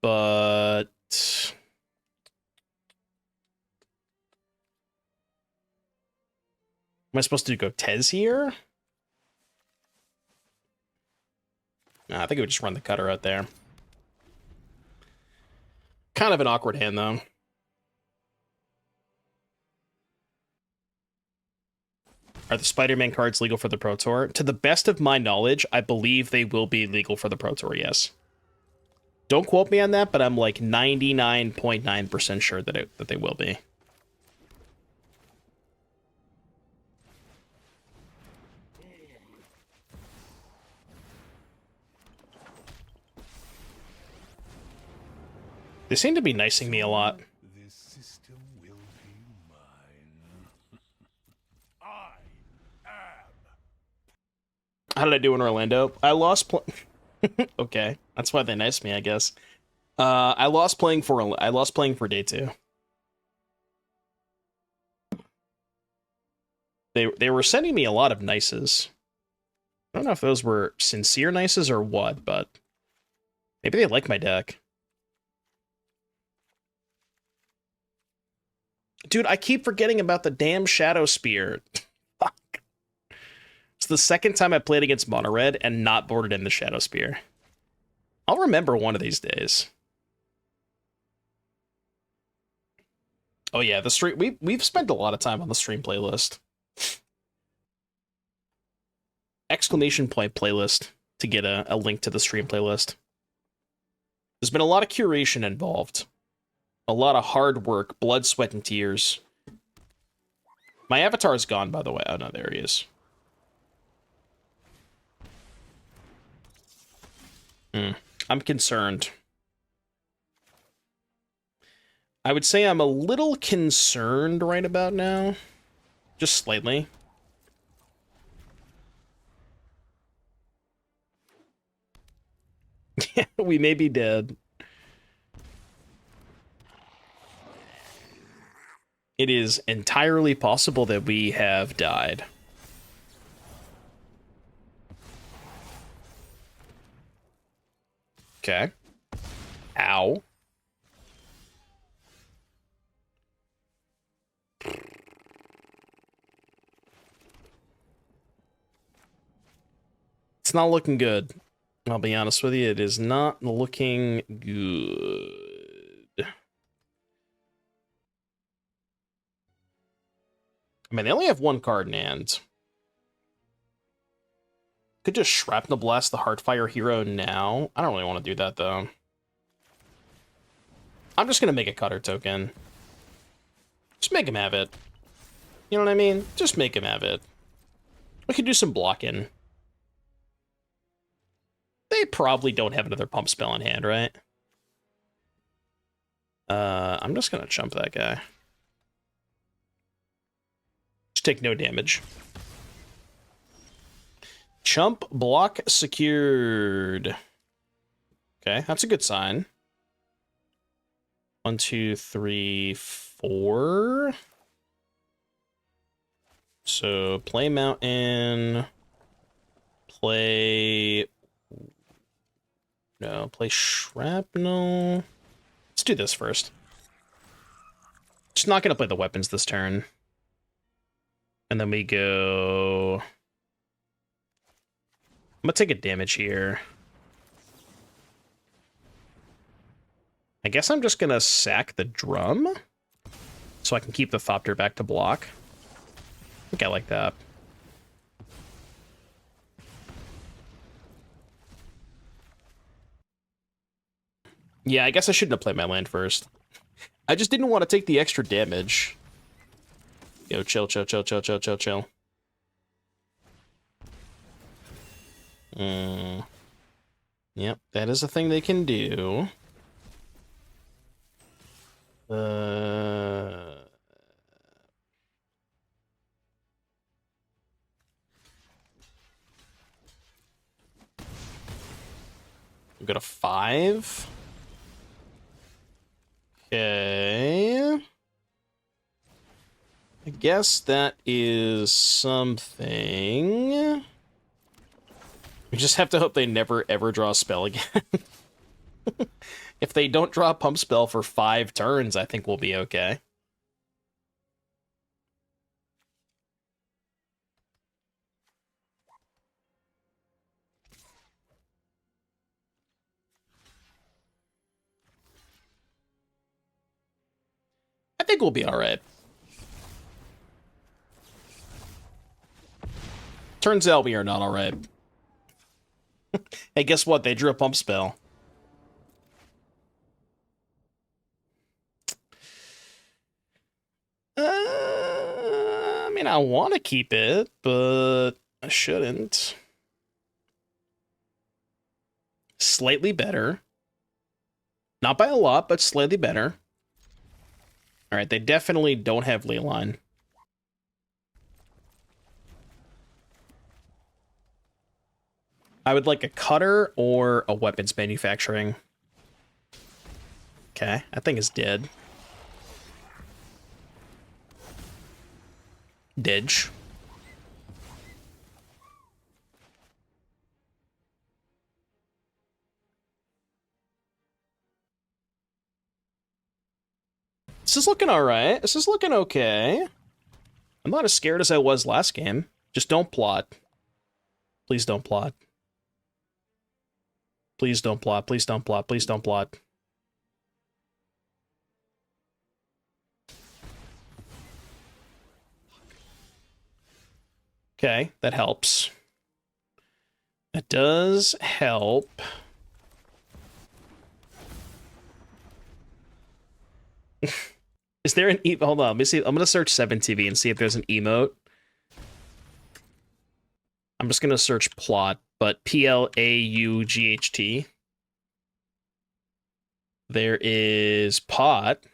But am I supposed to go Tez here? Nah, I think I would just run the Cutter out there. Kind of an awkward hand, though. Are the Spider-Man cards legal for the Pro Tour? To the best of my knowledge, I believe they will be legal for the Pro Tour, yes. Don't quote me on that, but I'm like 99.9% sure that they will be. They seem to be nicing me a lot. This system will be mine. I am. How did I do in Orlando? I lost okay, that's why they nice me, I guess. I lost playing for day 2. They were sending me a lot of nices. I don't know if those were sincere nices or what, but maybe they like my deck. Dude, I keep forgetting about the damn Shadowspear. Fuck. It's the second time I played against Mono Red and not boarded in the Shadowspear. I'll remember one of these days. Oh yeah, the stream we've spent a lot of time on the stream playlist. Exclamation point playlist to get a link to the stream playlist. There's been a lot of curation involved. A lot of hard work, blood, sweat, and tears. My avatar is gone, by the way. Oh, no, there he is. I'm concerned. I would say I'm a little concerned right about now. Just slightly. We may be dead. It is entirely possible that we have died. Okay. Ow. It's not looking good. I'll be honest with you, it is not looking good. I mean, they only have one card in hand. Could just Shrapnel Blast the Heartfire hero now. I don't really want to do that, though. I'm just going to make a Cutter token. Just make him have it. You know what I mean? Just make him have it. We could do some blocking. They probably don't have another pump spell in hand, right? I'm just going to chump that guy. Just take no damage. Chump, block, secured. Okay, that's a good sign. 1, 2, 3, 4. So, play Mountain. Play... No, play Shrapnel. Let's do this first. Just not going to play the weapons this turn. And then we go... I'm going to take a damage here. I guess I'm just going to sack the drum. So I can keep the Thopter back to block. I think I like that. Yeah, I guess I shouldn't have played my land first. I just didn't want to take the extra damage. Yo, chill, chill, chill, chill, chill, chill, chill. Yep, that is a thing they can do. We got a 5. Okay. I guess that is something. We just have to hope they never ever draw a spell again. If they don't draw a pump spell for 5 turns, I think we'll be okay. I think we'll be alright. Turns out we are not alright. Hey, guess what? They drew a pump spell. I mean, I want to keep it, but I shouldn't. Slightly better. Not by a lot, but slightly better. Alright, they definitely don't have Leyline. I would like a Cutter or a weapons manufacturing. Okay, that thing is dead. Didge. This is looking alright. This is looking okay. I'm not as scared as I was last game. Just don't plot. Please don't plot. Please don't plot. Please don't plot. Please don't plot. Okay, that helps. That does help. Is there an hold on, let me see. I'm gonna search 7TV and see if there's an emote. I'm just gonna search plot, but PLAUGHT. There is pot.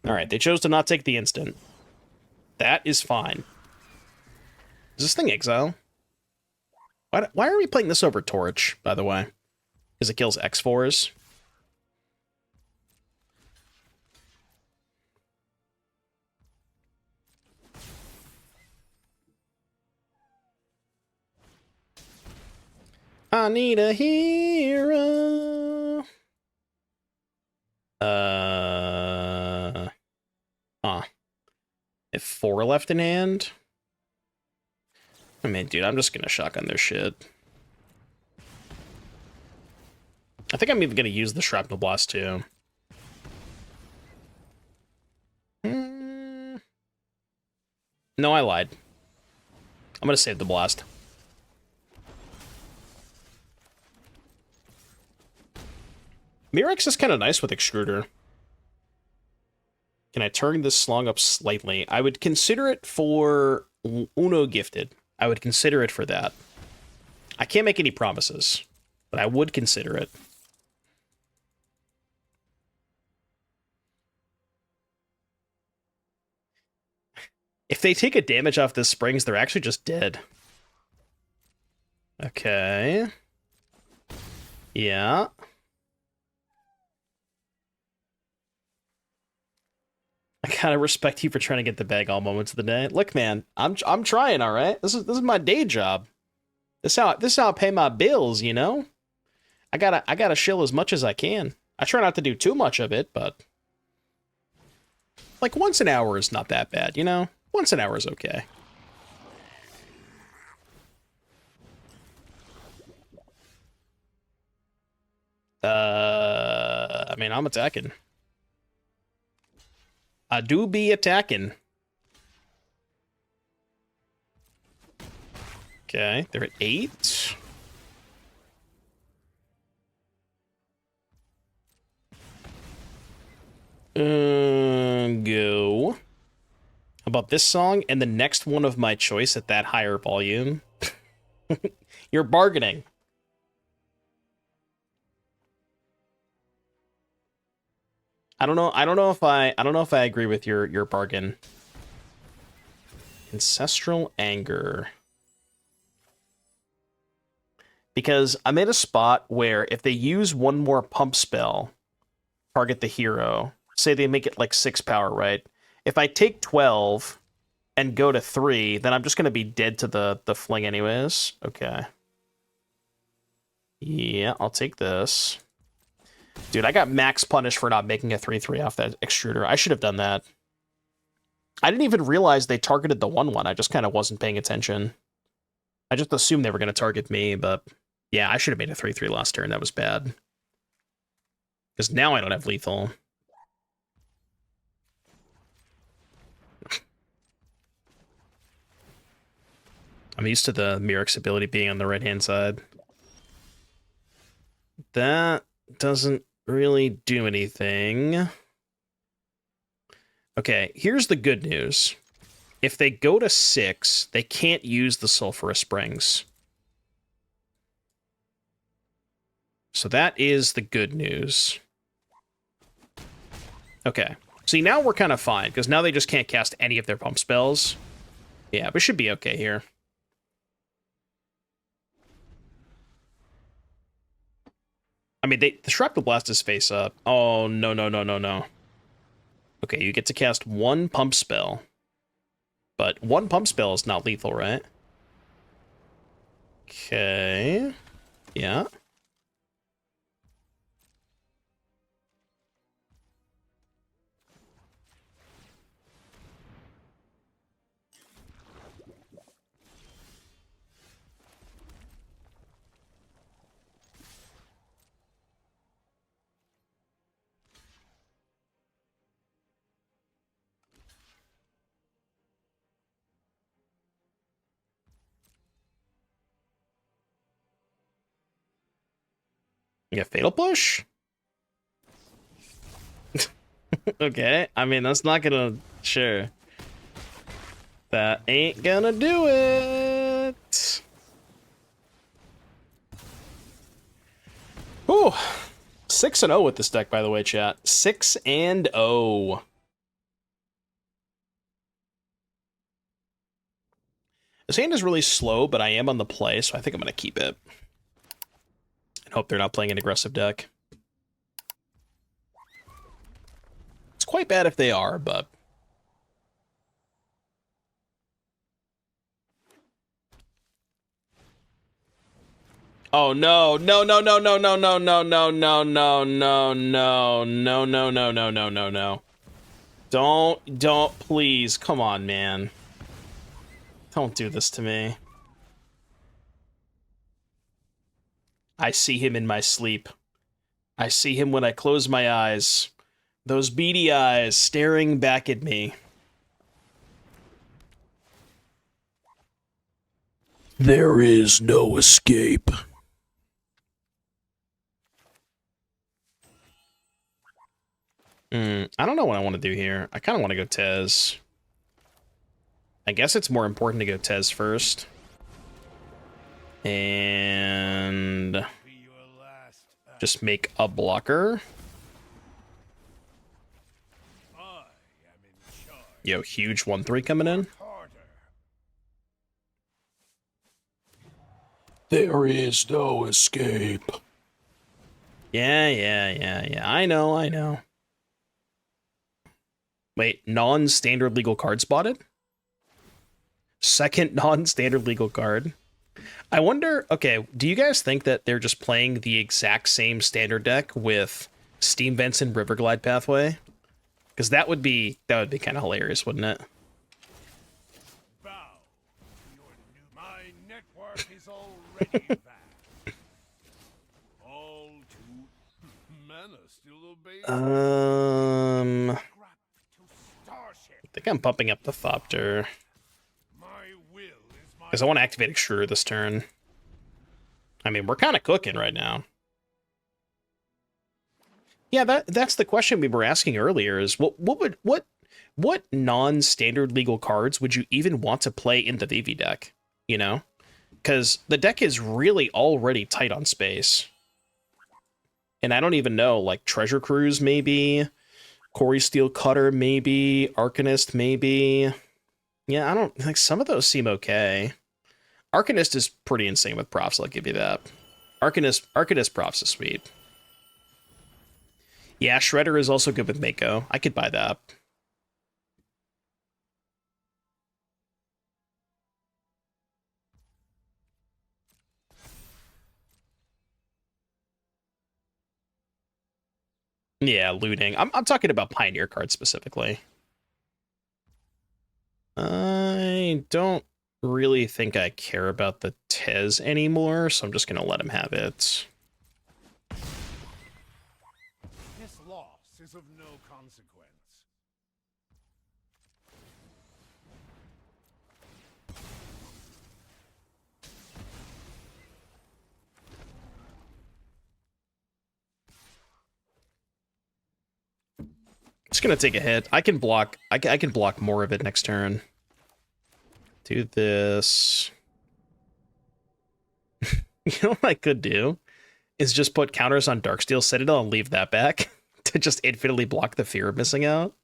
All right, they chose to not take the instant. That is fine. Is this thing exile? Why are we playing this over Torch, by the way? Because it kills X4s. I need a hero. If 4 left in hand. I mean, dude, I'm just gonna shotgun their shit. I think I'm even gonna use the Shrapnel Blast too. No, I lied. I'm gonna save the blast. Mirrex is kind of nice with Extruder. Can I turn this slong up slightly? I would consider it for Uno Gifted. I would consider it for that. I can't make any promises, but I would consider it. If they take a damage off this Springs, they're actually just dead. Okay. Yeah. I kind of respect you for trying to get the bag all moments of the day. Look, man, I'm trying, all right? This is my day job. This is how I pay my bills, you know? I gotta shill as much as I can. I try not to do too much of it, but like once an hour is not that bad, you know? Once an hour is okay. I mean, I'm attacking. I do be attacking. Okay, they're at 8. Go. How about this song and the next one of my choice at that higher volume? You're bargaining. I don't know if I agree with your bargain. Ancestral Anger. Because I'm at a spot where if they use one more pump spell, target the hero, say they make it like 6 power, right? If I take 12 and go to 3, then I'm just going to be dead to the fling anyways. Okay. Yeah, I'll take this. Dude, I got max punished for not making a 3/3 off that Extruder. I should have done that. I didn't even realize they targeted the 1/1. I just kind of wasn't paying attention. I just assumed they were going to target me, but yeah, I should have made a 3/3 last turn. That was bad. Because now I don't have lethal. I'm used to the Mirrex ability being on the right-hand side. That doesn't really do anything. Okay, here's the good news. If they go to 6, they can't use the Sulphurous Springs. So that is the good news. Okay. See, now we're kind of fine, because now they just can't cast any of their pump spells. Yeah, we should be okay here. I mean, the Shrapnel Blast is face up. Oh, no, no, no, no, no. Okay, you get to cast 1 pump spell. But 1 pump spell is not lethal, right? Okay. Yeah. Yeah, Fatal Push? Okay, I mean, that's not gonna... Sure. That ain't gonna do it! Ooh! 6-0 with this deck, by the way, chat. 6-0. This hand is really slow, but I am on the play, so I think I'm gonna keep it. And hope they're not playing an aggressive deck. It's quite bad if they are, but... Oh no, no, no, no, no, no, no, no, no, no, no, no, no, no, no, no, no, no, no, no. Don't, please, come on, man. Don't do this to me. I see him in my sleep. I see him when I close my eyes. Those beady eyes staring back at me. There is no escape. I don't know what I want to do here. I kind of want to go Tez. I guess it's more important to go Tez first. And just make a blocker. Yo, huge 1-3 coming in. There is no escape. Yeah. I know. Wait, non-standard legal card spotted? Second non-standard legal card. I wonder, okay, do you guys think that they're just playing the exact same standard deck with Steam Vents and Riverglide Pathway? Because that would be kind of hilarious, wouldn't it? My network is already back. All too mana still obeys. I think I'm pumping up the Thopter. Because I want to activate Extruder this turn. I mean, we're kind of cooking right now. Yeah, that's the question we were asking earlier, is what non-standard legal cards would you even want to play in the VV deck? You know? Because the deck is really already tight on space. And I don't even know, like, Treasure Cruise, maybe? Cori-Steel Cutter, maybe? Arcanist, maybe? Yeah, I don't... Like, some of those seem okay. Arcanist is pretty insane with props, I'll give you that. Arcanist props is sweet. Yeah, Shredder is also good with Mako. I could buy that. Yeah, looting. I'm talking about Pioneer cards specifically. I don't really think I care about the Tez anymore, so I'm just gonna let him have it. This loss is of no consequence. It's gonna take a hit. I can block. I can block more of it next turn. Do this. You know what I could do? Is just put counters on Darksteel Citadel and leave that back to just infinitely block the fear of missing out.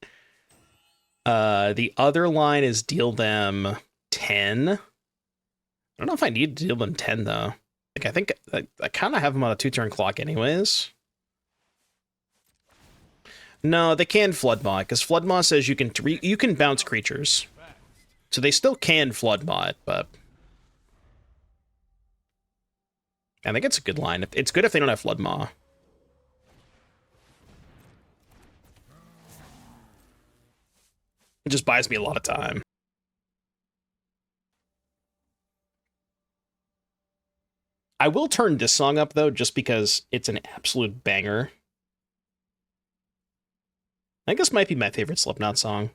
The other line is deal them 10. I don't know if I need to deal them 10 though. Like, I think I kind of have them on a 2-turn clock anyways. No, they can Flood Maw, because Flood Maw says you can bounce creatures. So they still can Flood Maw it, but... I think it's a good line. It's good if they don't have Flood Maw. It just buys me a lot of time. I will turn this song up, though, just because it's an absolute banger. I think this might be my favorite Slipknot song.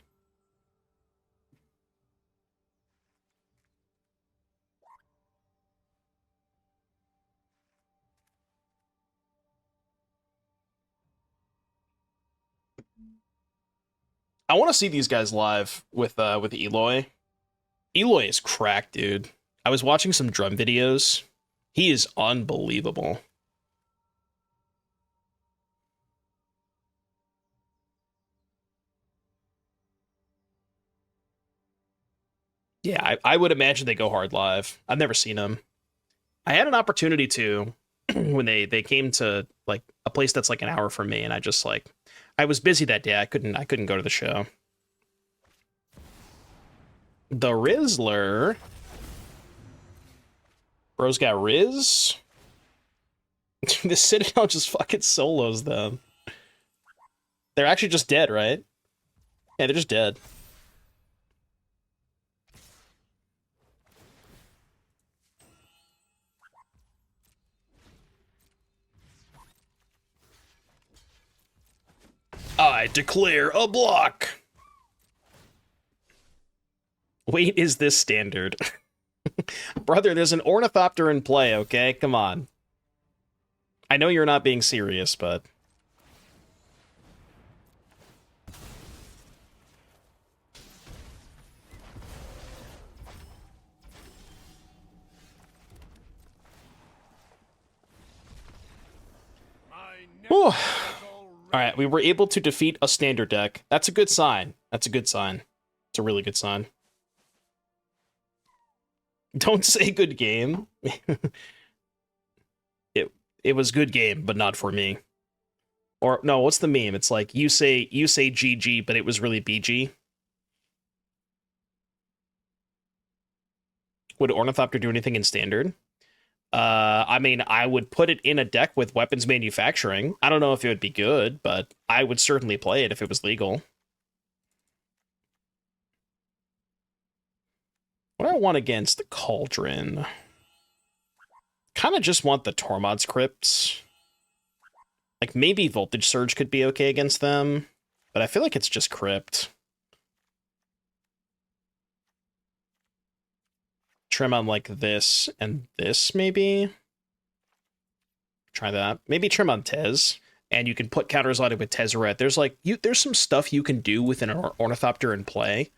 I want to see these guys live with Eloy. Eloy is cracked, dude. I was watching some drum videos. He is unbelievable. Yeah, I would imagine they go hard live. I've never seen them. I had an opportunity to when they came to like a place that's like an hour from me, and I was busy that day. I couldn't go to the show. The Rizzler. Bro's got Riz. The Citadel just fucking solos them. They're actually just dead, right? Yeah, they're just dead. I declare a block. Wait, is this standard? Brother, there's an Ornithopter in play, okay? Come on. I know you're not being serious, but... Whew. Alright, we were able to defeat a standard deck. That's a good sign. That's a good sign. It's a really good sign. Don't say good game. It was good game, but not for me. Or no, what's the meme? It's like you say GG, but it was really BG. Would Ornithopter do anything in standard? I mean, I would put it in a deck with weapons manufacturing. I don't know if it would be good, but I would certainly play it if it was legal. What do I want against the Cauldron? Kind of just want the Tormod's Crypts. Like, maybe Voltage Surge could be okay against them, but I feel like it's just Crypt. Trim on, like, this and this, maybe? Try that. Maybe trim on Tez, and you can put counters on it with Tezzeret. There's some stuff you can do with an Ornithopter in play,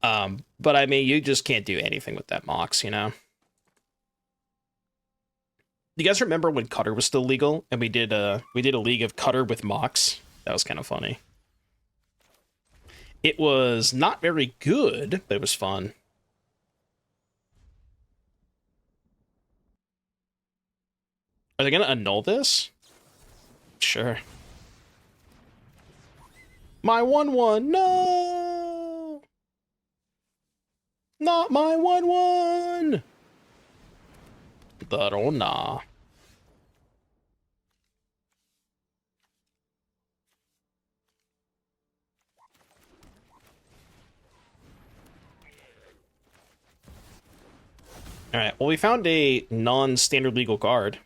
but I mean, you just can't do anything with that Mox, you know? You guys remember when Cutter was still legal, and we did a league of Cutter with Mox? That was kind of funny. It was not very good, but it was fun. Are they gonna annul this? Sure. My 1/1, no! Not my 1/1! The Rona. Alright, well, we found a non-standard legal card.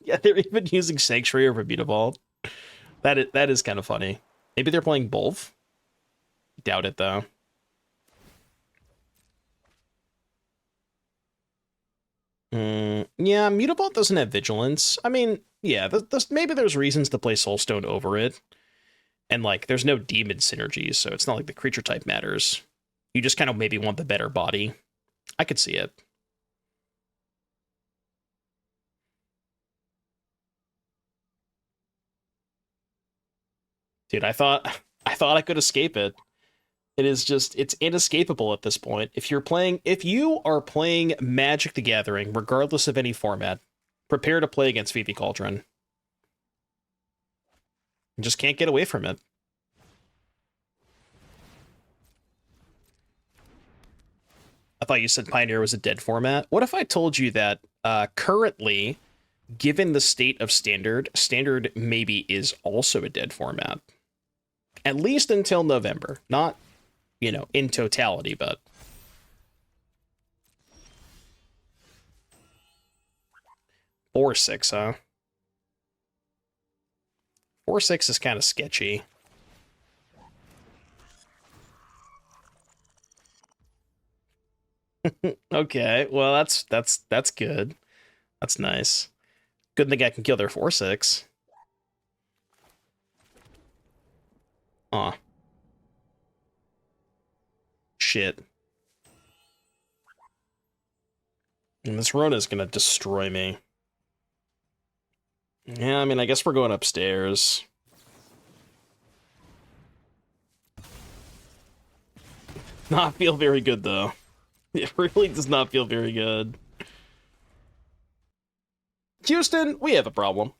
Yeah, they're even using Sanctuary over Mutavault. That is kind of funny. Maybe they're playing both? Doubt it, though. Yeah, Mutavault doesn't have Vigilance. I mean, yeah, maybe there's reasons to play Soulstone over it. And, like, there's no demon synergies, so it's not like the creature type matters. You just kind of maybe want the better body. I could see it. Dude, I thought I could escape it. It's inescapable at this point. If you are playing Magic the Gathering, regardless of any format, prepare to play against Phoebe Cauldron. You just can't get away from it. I thought you said Pioneer was a dead format. What if I told you that currently, given the state of Standard maybe is also a dead format? At least until November. Not, you know, in totality, but... 4/6, huh? 4/6 is kind of sketchy. Okay, well, that's good. That's nice. Good thing I can kill their 4/6. Aw. Shit. And this Rona's gonna destroy me. Yeah, I mean, I guess we're going upstairs. Not feel very good, though. It really does not feel very good. Houston, we have a problem.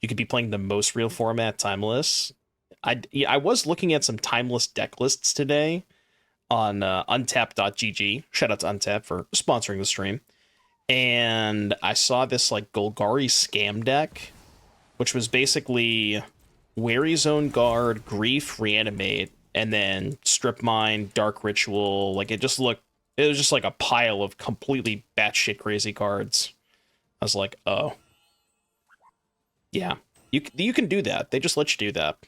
You could be playing the most real format, Timeless. I was looking at some Timeless deck lists today on untap.gg. Shout out to Untap for sponsoring the stream. And I saw this like Golgari scam deck, which was basically Wary Zone Guard, Grief, Reanimate, and then Strip Mine, Dark Ritual. Like it was just like a pile of completely batshit crazy cards. I was like, oh. Yeah, you can do that. They just let you do that.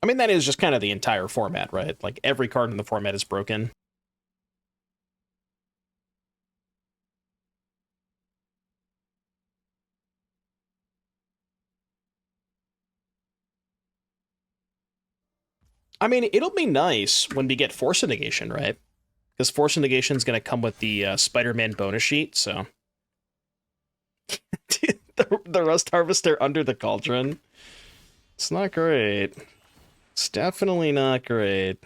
I mean, that is just kind of the entire format, right? Like, every card in the format is broken. I mean, it'll be nice when we get Force of Negation, right? Because Force of Negation is going to come with the Spider-Man bonus sheet, so... the Rust Harvester under the Cauldron. It's not great. It's definitely not great.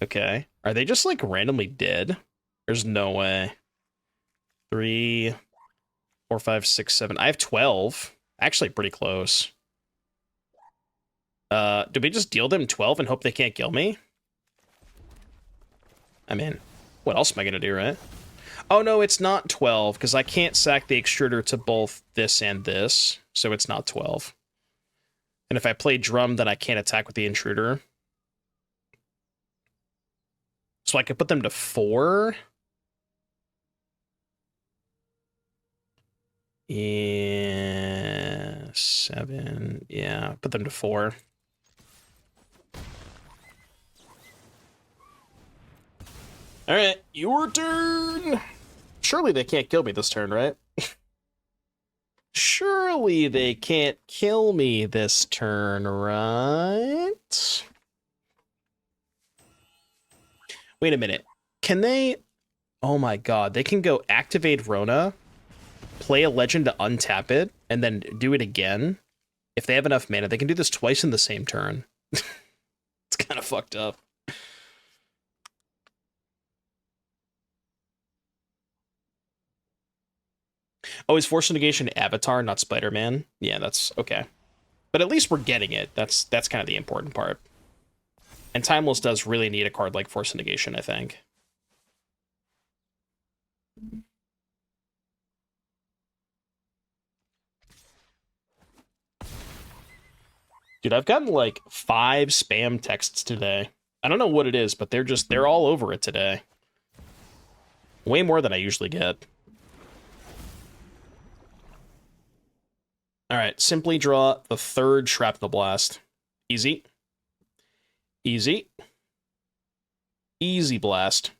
Okay. Are they just, like, randomly dead? There's no way. 3, 4, 5, 6, 7. I have 12. Actually, pretty close. Do we just deal them 12 and hope they can't kill me? I mean, what else am I gonna do, right? Oh, no, it's not 12, because I can't sack the Extruder to both this and this, so it's not 12. And if I play Drum, then I can't attack with the Intruder. So I could put them to 4? Yeah, 7. Yeah, put them to 4. Alright, your turn! Surely they can't kill me this turn, right? Surely they can't kill me this turn, right? Wait a minute. Can they... Oh my god, they can go activate Rona, play a legend to untap it, and then do it again? If they have enough mana, they can do this twice in the same turn. It's kind of fucked up. Oh, is Force of Negation Avatar, not Spider-Man? Yeah, that's okay. But at least we're getting it. That's kind of the important part. And Timeless does really need a card like Force of Negation, I think. Dude, I've gotten like 5 spam texts today. I don't know what it is, but they're all over it today. Way more than I usually get. Alright, simply draw the 3rd Shrapnel Blast. Easy. Easy. Easy blast.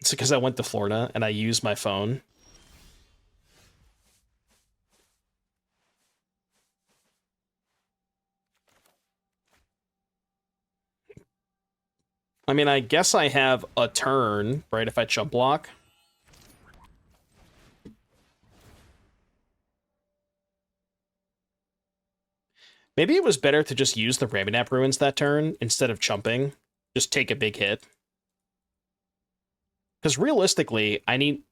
It's because I went to Florida and I used my phone. I mean, I guess I have a turn, right, if I chump block. Maybe it was better to just use the Ramunap Ruins that turn instead of chumping. Just take a big hit. Because realistically, I need...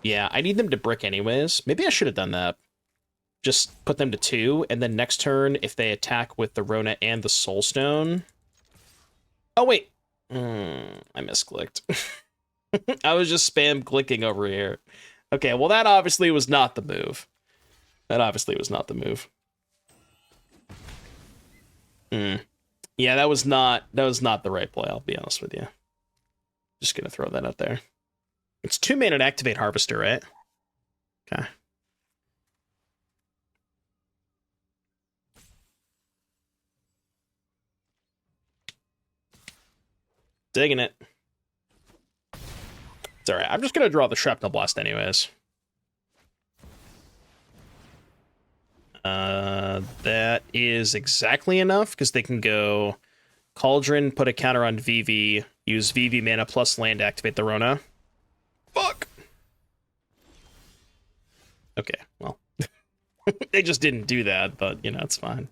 yeah, I need them to brick anyways. Maybe I should have done that. Just put them to 2, and then next turn, if they attack with the Rona and the Soulstone... Oh, wait! I misclicked. I was just spam clicking over here. Okay, well that obviously was not the move. That obviously was not the move. Yeah, that was not the right play, I'll be honest with you. Just gonna throw that out there. It's 2 mana to activate Harvester, right? Okay. Digging it. It's alright. I'm just gonna draw the Shrapnel Blast anyways. That is exactly enough, because they can go Cauldron, put a counter on VV, use VV mana plus land to activate the Rona. Fuck! Okay, well. They just didn't do that, but, you know, it's fine.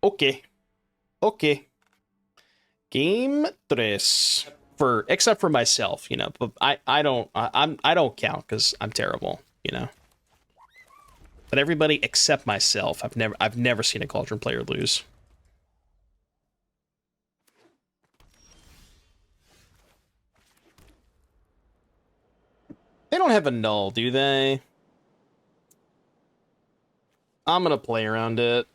Okay. Okay. Game 3. Except for myself, you know, but I don't count because I'm terrible, you know. But everybody except myself, I've never seen a Cauldron player lose. They don't have a null, do they? I'm gonna play around it.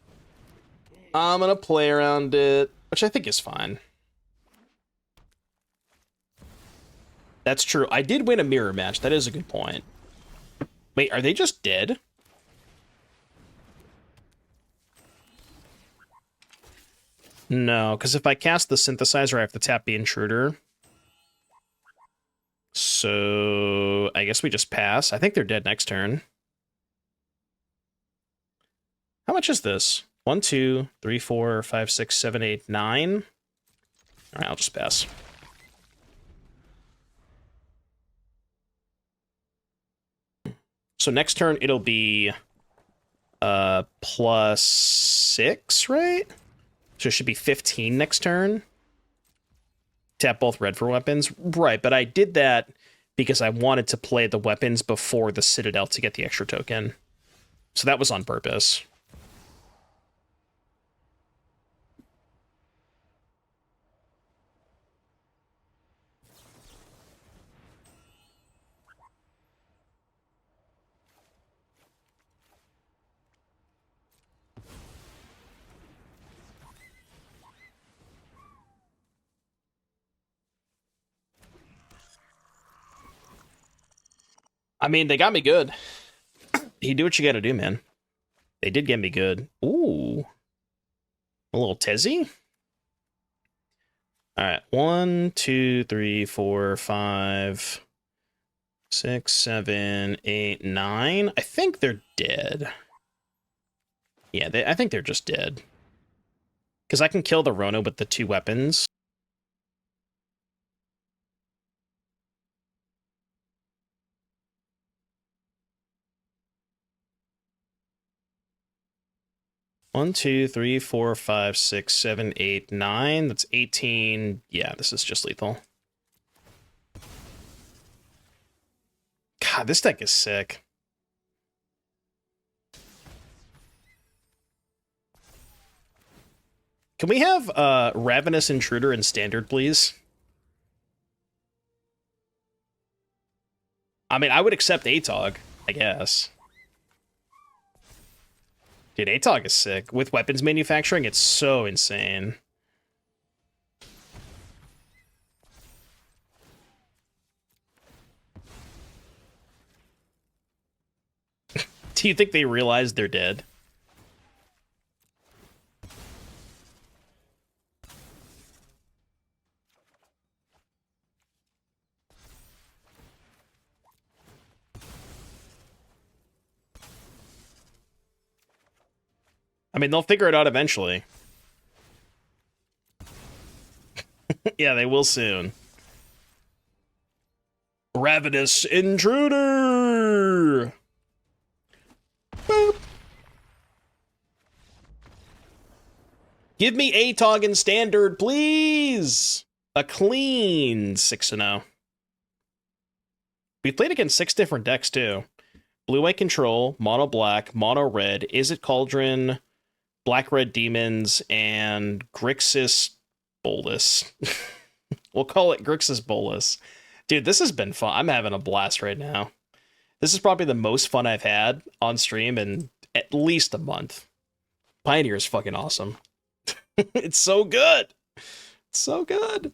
Which I think is fine. That's true. I did win a mirror match. That is a good point. Wait, are they just dead? No, because if I cast the Synthesizer, I have to tap the Intruder. So I guess we just pass. I think they're dead next turn. How much is this? 1, 2, 3, 4, 5, 6, 7, 8, 9. All right, I'll just pass. So next turn it'll be +6, right? So it should be 15 next turn. Tap both red for weapons. Right, but I did that because I wanted to play the weapons before the Citadel to get the extra token. So that was on purpose. I mean, they got me good. You do what you gotta do, man. They did get me good. Ooh. A little Tezzy? Alright, 1, 2, 3, 4, 5, 6, 7, 8, 9. I think they're dead. Yeah, I think they're just dead. Because I can kill the Rona with the 2 weapons. One, 2, 3, 4, 5, 6, 7, 8, 9. That's 18. Yeah, this is just lethal. God, this deck is sick. Can we have Ravenous Intruder in Standard, please? I mean, I would accept Atog, I guess. Dude, Atog is sick. With weapons manufacturing, it's so insane. Do you think they realize they're dead? I mean, they'll figure it out eventually. Yeah, they will soon. Ravenous Intruder! Boop. Give me Atog in Standard, please! A clean 6-0. We played against 6 different decks, too. Blue-white control, mono-black, mono-red, Izzet Cauldron, Black-red demons, and Grixis Bolas. We'll call it Grixis Bolas. Dude, this has been fun. I'm having a blast right now. This is probably the most fun I've had on stream in at least a month. Pioneer is fucking awesome. It's so good. It's so good.